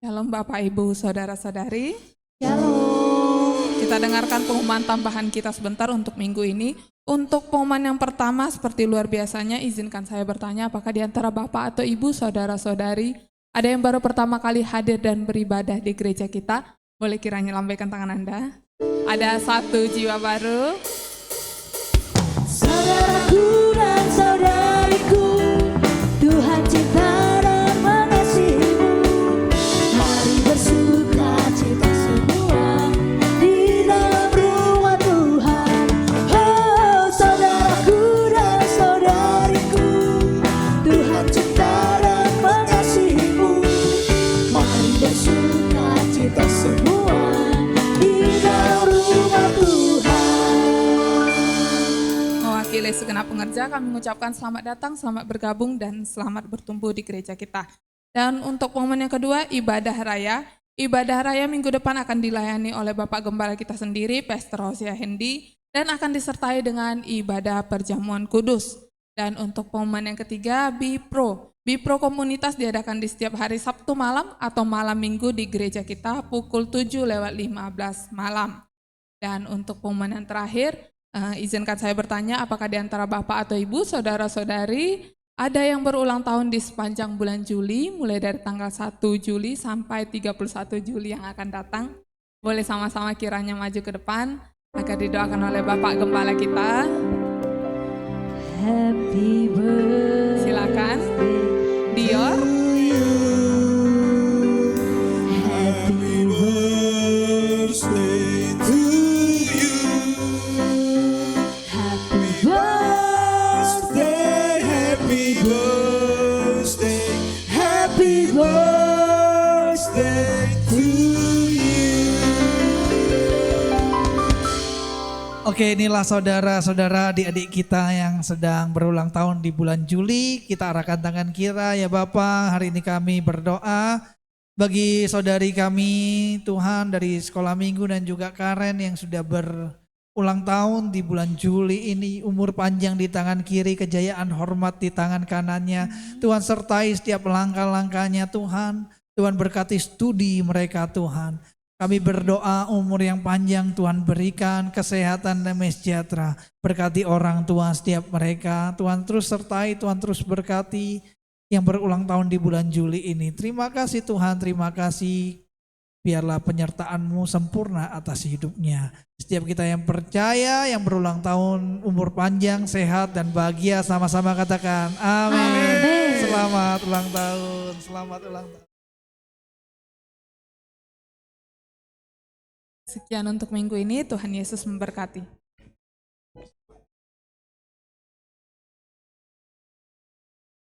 Shalom Bapak Ibu Saudara-saudari. Shalom. Kita dengarkan pengumuman tambahan kita sebentar untuk minggu ini. Untuk pengumuman yang pertama seperti luar biasanya izinkan saya bertanya apakah di antara Bapak atau Ibu Saudara-saudari ada yang baru pertama kali hadir dan beribadah di gereja kita? Boleh kiranya lambaikan tangan Anda. Ada satu jiwa baru. Saudaraku dan saudariku, Tuhan cinta dan mengasihimu. Mari bersuka cita semua di dalam rumah Tuhan. Oh, saudaraku dan saudariku, Tuhan cinta dan mengasihimu. Mari bersuka cita semua di dalam rumah Tuhan. Mewakili segenap pengerja, kami mengucapkan selamat datang, selamat bergabung, dan selamat bertumbuh di gereja kita. Dan untuk pengumuman yang kedua, ibadah raya. Ibadah raya minggu depan akan dilayani oleh Bapak Gembala kita sendiri, Pastor Hosea Hendi, dan akan disertai dengan ibadah perjamuan kudus. Dan untuk pengumuman yang ketiga, Bipro. Bipro komunitas diadakan di setiap hari Sabtu malam atau malam minggu di gereja kita pukul 7:15 malam. Dan untuk pengumuman yang terakhir, izinkan saya bertanya apakah di antara Bapak atau Ibu, Saudara-saudari, ada yang berulang tahun di sepanjang bulan Juli, mulai dari tanggal 1 Juli sampai 31 Juli yang akan datang. Boleh sama-sama kiranya maju ke depan, agar didoakan oleh Bapak Gembala kita. Happy birthday Silakan, Dior. to you. Happy birthday to you. happy birthday, Happy birthday, happy birthday to you. Oke, inilah saudara-saudara adik-adik kita yang sedang berulang tahun di bulan Juli. Kita arahkan tangan kita ya Bapak. Hari ini kami berdoa bagi saudari kami Tuhan dari sekolah minggu dan juga Karen yang sudah berulang tahun di bulan Juli ini. Umur panjang di tangan kiri, kejayaan hormat di tangan kanannya. Tuhan sertai setiap langkah-langkahnya Tuhan. Tuhan berkati studi mereka Tuhan. Kami berdoa umur yang panjang Tuhan berikan, kesehatan dan sejahtera. Berkati orang tua setiap mereka. Tuhan terus sertai, Tuhan terus berkati yang berulang tahun di bulan Juli ini. Terima kasih Tuhan, terima kasih. Biarlah penyertaan-Mu sempurna atas hidupnya. Setiap kita yang percaya, yang berulang tahun, umur panjang, sehat dan bahagia, sama-sama katakan amin. Selamat ulang tahun, selamat ulang tahun. Sekian untuk minggu ini, Tuhan Yesus memberkati.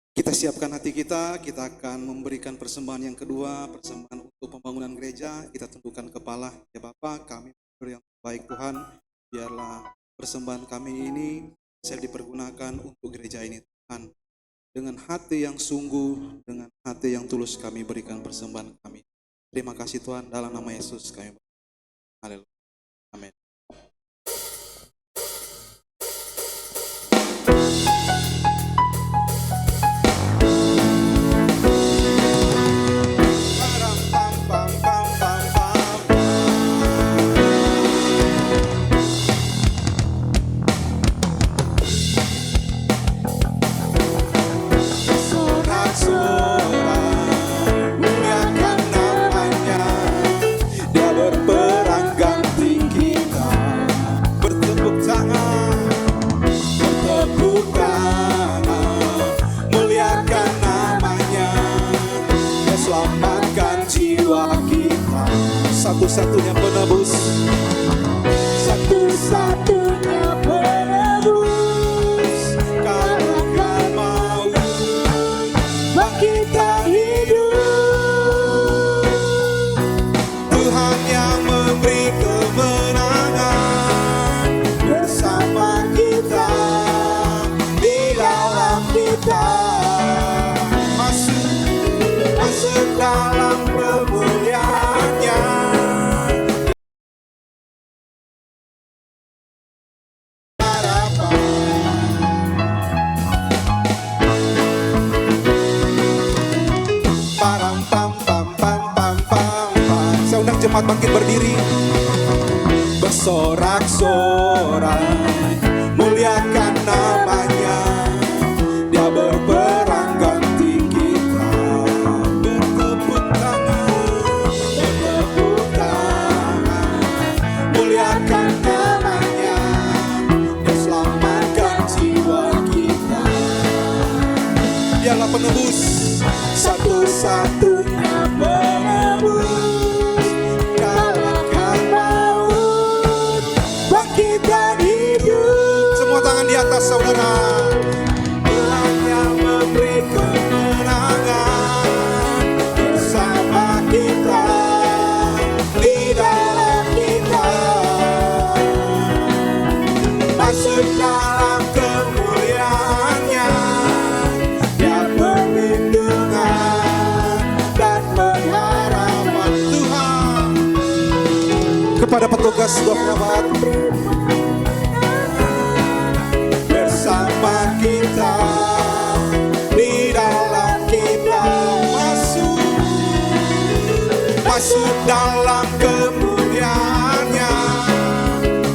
Kita siapkan hati kita akan memberikan persembahan yang kedua, persembahan untuk pembangunan gereja. Kita tundukkan kepala, ya Bapak, kami beri yang baik Tuhan, biarlah persembahan kami ini bisa dipergunakan untuk gereja ini Tuhan. Dengan hati yang sungguh, dengan hati yang tulus kami berikan persembahan kami. Terima kasih Tuhan, dalam nama Yesus kami berdoa. Haleluya. Amin. Muliakan namanya, Dia berperang ganti kita. bangkit berdiri. Bersorak-sorak muliakan namanya, dia berperang ganti kita. Bertepuk tangan muliakan namanya, dia selamatkan jiwa kita. Dialah penebus, satu-satunya penebus, kalahkan maut, bangkit dan hidup. Semua tangan di atas saudara. Tuhan yang memberi kemenangan bersama kita, di dalam kita, masuk dalam kemuliaannya, dia perlindungan dan pengharapan. Tuhan, kepada petugas Gofrabat, bersama kita, di dalam kita, masuk dalam kemuliaannya,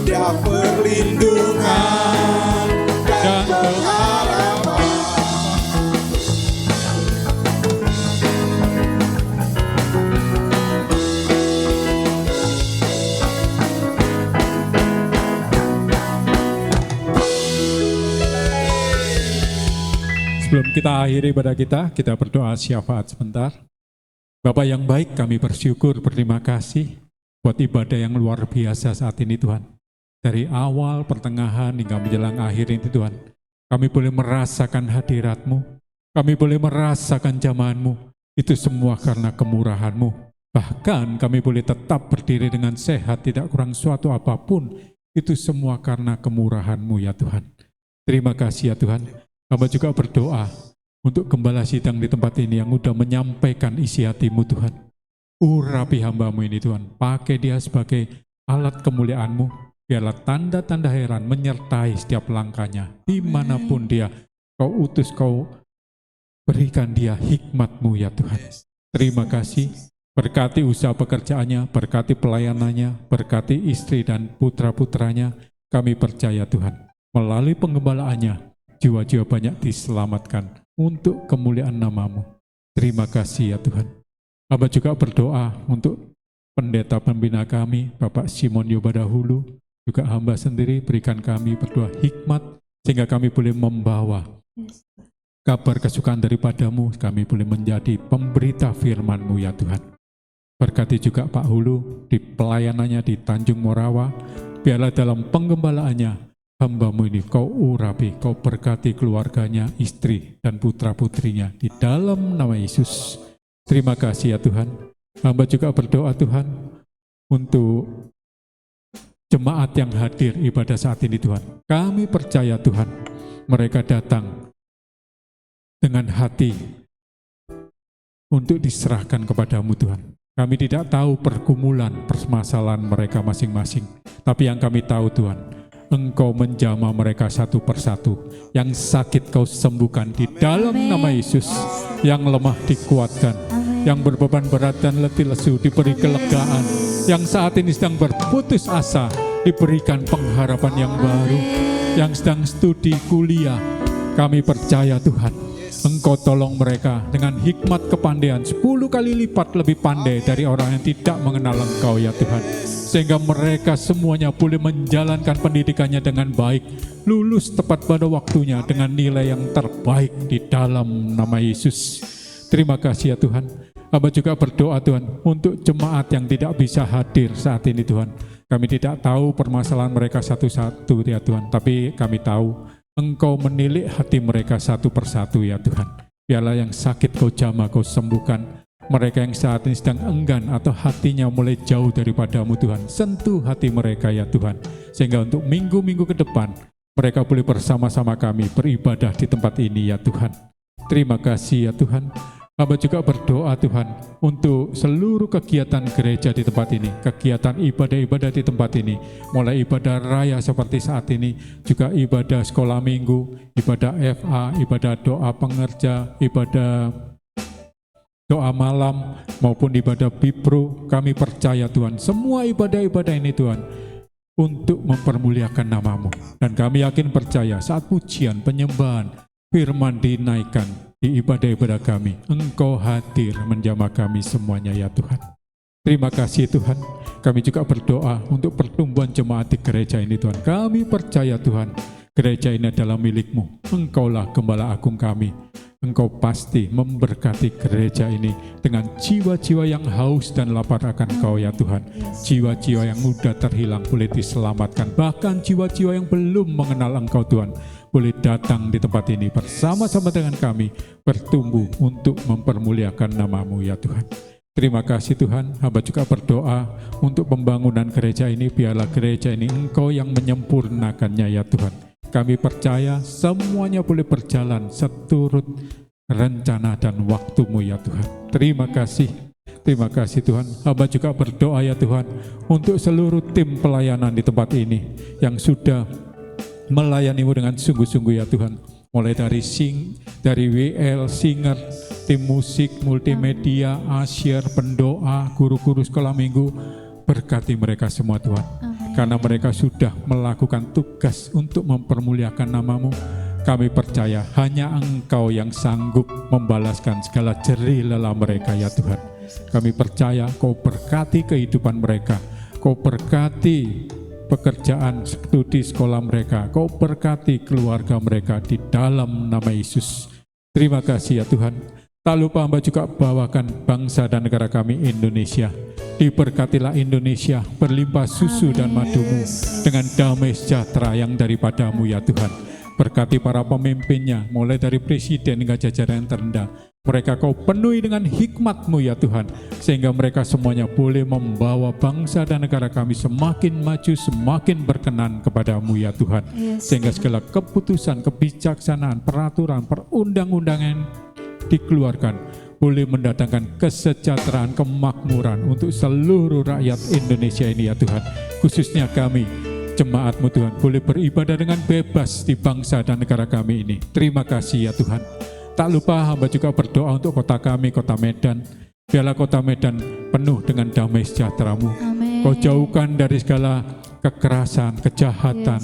dia perlindungan dan pengharapan. Sebelum kita akhiri ibadah kita berdoa syafaat sebentar. Bapak yang baik, kami bersyukur, berterima kasih buat ibadah yang luar biasa saat ini Tuhan. Dari awal, pertengahan, hingga menjelang akhir ini Tuhan. Kami boleh merasakan hadirat-Mu, kami boleh merasakan jamahan-Mu. Itu semua karena kemurahan-Mu. Bahkan kami boleh tetap berdiri dengan sehat, tidak kurang suatu apapun. Itu semua karena kemurahan-Mu ya Tuhan. Terima kasih ya Tuhan. Hamba juga berdoa untuk gembala sidang di tempat ini yang sudah menyampaikan isi hati-Mu Tuhan. Urapi hamba-Mu ini Tuhan, pakai dia sebagai alat kemuliaan-Mu. Biarlah tanda-tanda heran menyertai setiap langkahnya. Dimanapun dia, Kau utus, Kau berikan dia hikmat-Mu ya Tuhan. Terima kasih, berkati usaha pekerjaannya, berkati pelayanannya, berkati istri dan putra-putranya. Kami percaya Tuhan, melalui penggembalaannya, jiwa-jiwa banyak diselamatkan untuk kemuliaan nama-Mu. Terima kasih ya Tuhan. Hamba juga berdoa untuk pendeta pembina kami, Bapak Simon Yobadahulu, juga hamba sendiri, berikan kami berdoa hikmat, sehingga kami boleh membawa kabar kesukaan daripada-Mu, kami boleh menjadi pemberita firman-Mu ya Tuhan. Berkati juga Pak Hulu di pelayanannya di Tanjung Morawa, biarlah dalam penggembalaannya, hamba-Mu ini Kau urapi, Kau berkati keluarganya, istri dan putra-putrinya di dalam nama Yesus. Terima kasih ya Tuhan. Hamba juga berdoa Tuhan untuk jemaat yang hadir ibadah saat ini Tuhan. Kami percaya Tuhan, mereka datang dengan hati untuk diserahkan kepada-Mu Tuhan. Kami tidak tahu pergumulan, permasalahan mereka masing-masing. Tapi yang kami tahu Tuhan, Engkau menjamah mereka satu persatu. Yang sakit Kau sembuhkan di dalam nama Yesus. Yang lemah dikuatkan. Yang berbeban berat dan letih lesu diberi kelegaan. Yang saat ini sedang berputus asa diberikan pengharapan yang baru. Yang sedang studi kuliah, kami percaya Tuhan, Engkau tolong mereka dengan hikmat kepandaian 10 kali lipat lebih pandai dari orang yang tidak mengenal Engkau ya Tuhan. Sehingga mereka semuanya boleh menjalankan pendidikannya dengan baik, lulus tepat pada waktunya dengan nilai yang terbaik di dalam nama Yesus. Terima kasih ya Tuhan. Hamba juga berdoa Tuhan untuk jemaat yang tidak bisa hadir saat ini Tuhan. Kami tidak tahu permasalahan mereka satu-satu ya Tuhan, tapi kami tahu Engkau menilik hati mereka satu persatu ya Tuhan. Biarlah yang sakit Kau jamah, Kau sembuhkan. Mereka yang saat ini sedang enggan atau hatinya mulai jauh daripada-Mu Tuhan, sentuh hati mereka ya Tuhan. Sehingga untuk minggu-minggu ke depan, mereka boleh bersama-sama kami beribadah di tempat ini ya Tuhan. Terima kasih ya Tuhan. Hamba juga berdoa Tuhan untuk seluruh kegiatan gereja di tempat ini, kegiatan ibadah-ibadah di tempat ini, mulai ibadah raya seperti saat ini, juga ibadah sekolah minggu, ibadah FA, ibadah doa pengerja, ibadah doa malam maupun ibadah Bipro, kami percaya Tuhan, semua ibadah-ibadah ini Tuhan, untuk mempermuliakan nama-Mu. Dan kami yakin percaya saat pujian, penyembahan, firman dinaikkan di ibadah-ibadah kami, Engkau hadir menjamah kami semuanya ya Tuhan. Terima kasih Tuhan. Kami juga berdoa untuk pertumbuhan jemaat di gereja ini Tuhan. Kami percaya Tuhan, gereja ini adalah milik-Mu. Engkaulah Gembala Agung kami. Engkau pasti memberkati gereja ini dengan jiwa-jiwa yang haus dan lapar akan Engkau ya Tuhan. Jiwa-jiwa yang mudah terhilang boleh diselamatkan. Bahkan jiwa-jiwa yang belum mengenal Engkau Tuhan, boleh datang di tempat ini bersama-sama dengan kami, bertumbuh untuk mempermuliakan nama-Mu ya Tuhan. Terima kasih Tuhan, hamba juga berdoa untuk pembangunan gereja ini, biarlah gereja ini Engkau yang menyempurnakannya ya Tuhan. Kami percaya semuanya boleh berjalan seturut rencana dan waktu-Mu ya Tuhan. Terima kasih Tuhan. Hamba juga berdoa ya Tuhan untuk seluruh tim pelayanan di tempat ini yang sudah melayani-Mu dengan sungguh-sungguh ya Tuhan. Mulai dari WL, singer, tim musik, multimedia, asyir, pendoa, guru-guru sekolah minggu, berkati mereka semua Tuhan. Karena mereka sudah melakukan tugas untuk mempermuliakan nama-Mu. Kami percaya hanya Engkau yang sanggup membalaskan segala jerih lelah mereka ya Tuhan. Kami percaya Kau berkati kehidupan mereka, Kau berkati pekerjaan studi sekolah mereka, Kau berkati keluarga mereka di dalam nama Yesus. Terima kasih ya Tuhan. Tak lupa hamba juga bawakan bangsa dan negara kami Indonesia. Diberkatilah Indonesia, berlimpah susu dan madu-Mu dengan damai sejahtera yang daripada-Mu ya Tuhan. Berkati para pemimpinnya, mulai dari presiden hingga jajaran yang terendah. Mereka Kau penuhi dengan hikmat-Mu ya Tuhan, sehingga mereka semuanya boleh membawa bangsa dan negara kami semakin maju, semakin berkenan kepada-Mu ya Tuhan. Sehingga segala keputusan, kebijaksanaan, peraturan, perundang-undangan dikeluarkan, boleh mendatangkan kesejahteraan, kemakmuran untuk seluruh rakyat Indonesia ini ya Tuhan. Khususnya kami, jemaat-Mu Tuhan, boleh beribadah dengan bebas di bangsa dan negara kami ini. Terima kasih ya Tuhan. Tak lupa hamba juga berdoa untuk kota kami, kota Medan. Biarlah kota Medan penuh dengan damai sejahtera-Mu. Kau jauhkan dari segala kekerasan, kejahatan.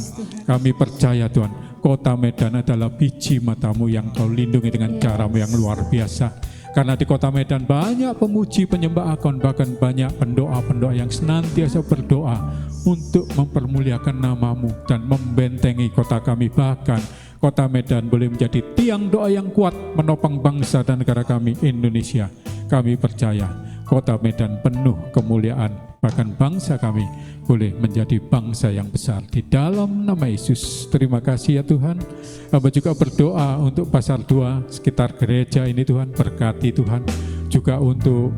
Kami percaya Tuhan, kota Medan adalah biji mata-Mu yang Kau lindungi dengan cara-Mu yang luar biasa. Karena di kota Medan banyak pemuji, penyembah akon, bahkan banyak pendoa-pendoa yang senantiasa berdoa untuk mempermuliakan nama-Mu dan membentengi kota kami. Bahkan kota Medan boleh menjadi tiang doa yang kuat menopang bangsa dan negara kami Indonesia. Kami percaya kota Medan penuh kemuliaan, bahkan bangsa kami boleh menjadi bangsa yang besar di dalam nama Yesus. Terima kasih ya Tuhan. Hamba juga berdoa untuk Pasar 2 sekitar gereja ini Tuhan, berkati Tuhan. Juga untuk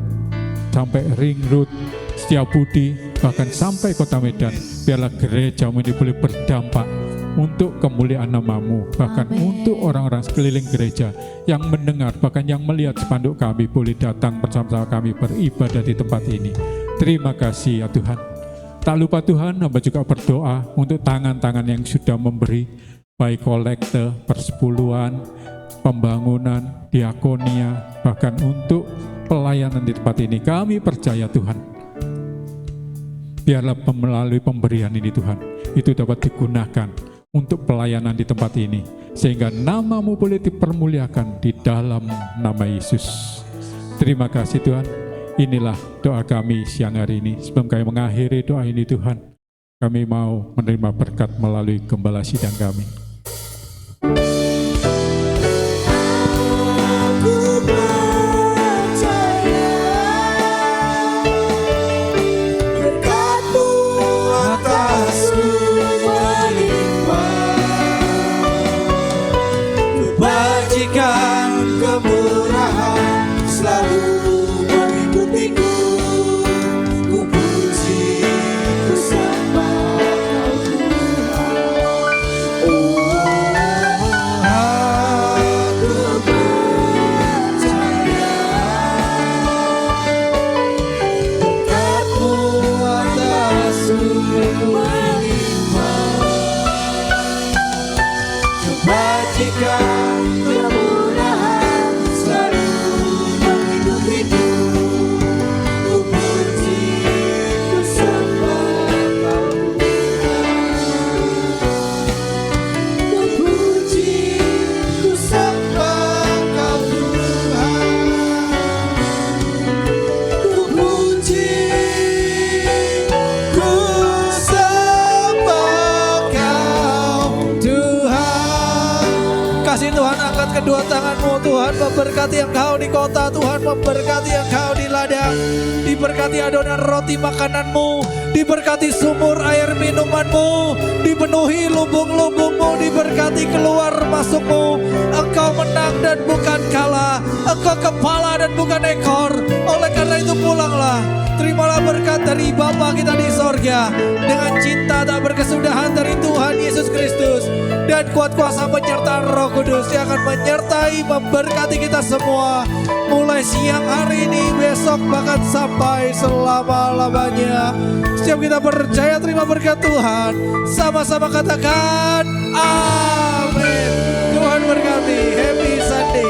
sampai Ring Road, Setiabudi, bahkan sampai kota Medan. Biarlah gereja-Mu ini boleh berdampak untuk kemuliaan nama-Mu, bahkan untuk orang-orang sekeliling gereja yang mendengar, bahkan yang melihat spanduk kami boleh datang bersama-sama kami beribadah di tempat ini. Terima kasih ya Tuhan. Tak lupa Tuhan, hamba juga berdoa untuk tangan-tangan yang sudah memberi, baik kolekte, persepuluhan, pembangunan, diakonia, bahkan untuk pelayanan di tempat ini. Kami percaya Tuhan, biarlah melalui pemberian ini Tuhan, itu dapat digunakan untuk pelayanan di tempat ini, sehingga nama-Mu boleh dipermuliakan di dalam nama Yesus. Terima kasih Tuhan. Inilah doa kami siang hari ini. Sebelum kami mengakhiri doa ini Tuhan, kami mau menerima berkat melalui gembala sidang kami. kedua tanganmu Tuhan, memberkati engkau di kota Tuhan, memberkati engkau di ladang, diberkati adonan roti makananmu, diberkati sumur air minumanmu, dipenuhi lubung-lubungmu, diberkati keluar masukmu. Engkau menang dan bukan kalah, engkau kepala dan bukan ekor. Oleh karena itu pulanglah, terimalah berkat dari Bapa kita di sorga, dengan cinta tak berkesudahan dari Tuhan Yesus Kristus, dan kuat kuasa penyertaan Roh Kudus yang akan menyertai memberkati kita semua, mulai siang hari ini, besok, bahkan sampai selama-lamanya. Setiap kita percaya terima berkat Tuhan, sama-sama katakan amin. Tuhan berkati. Happy Sunday.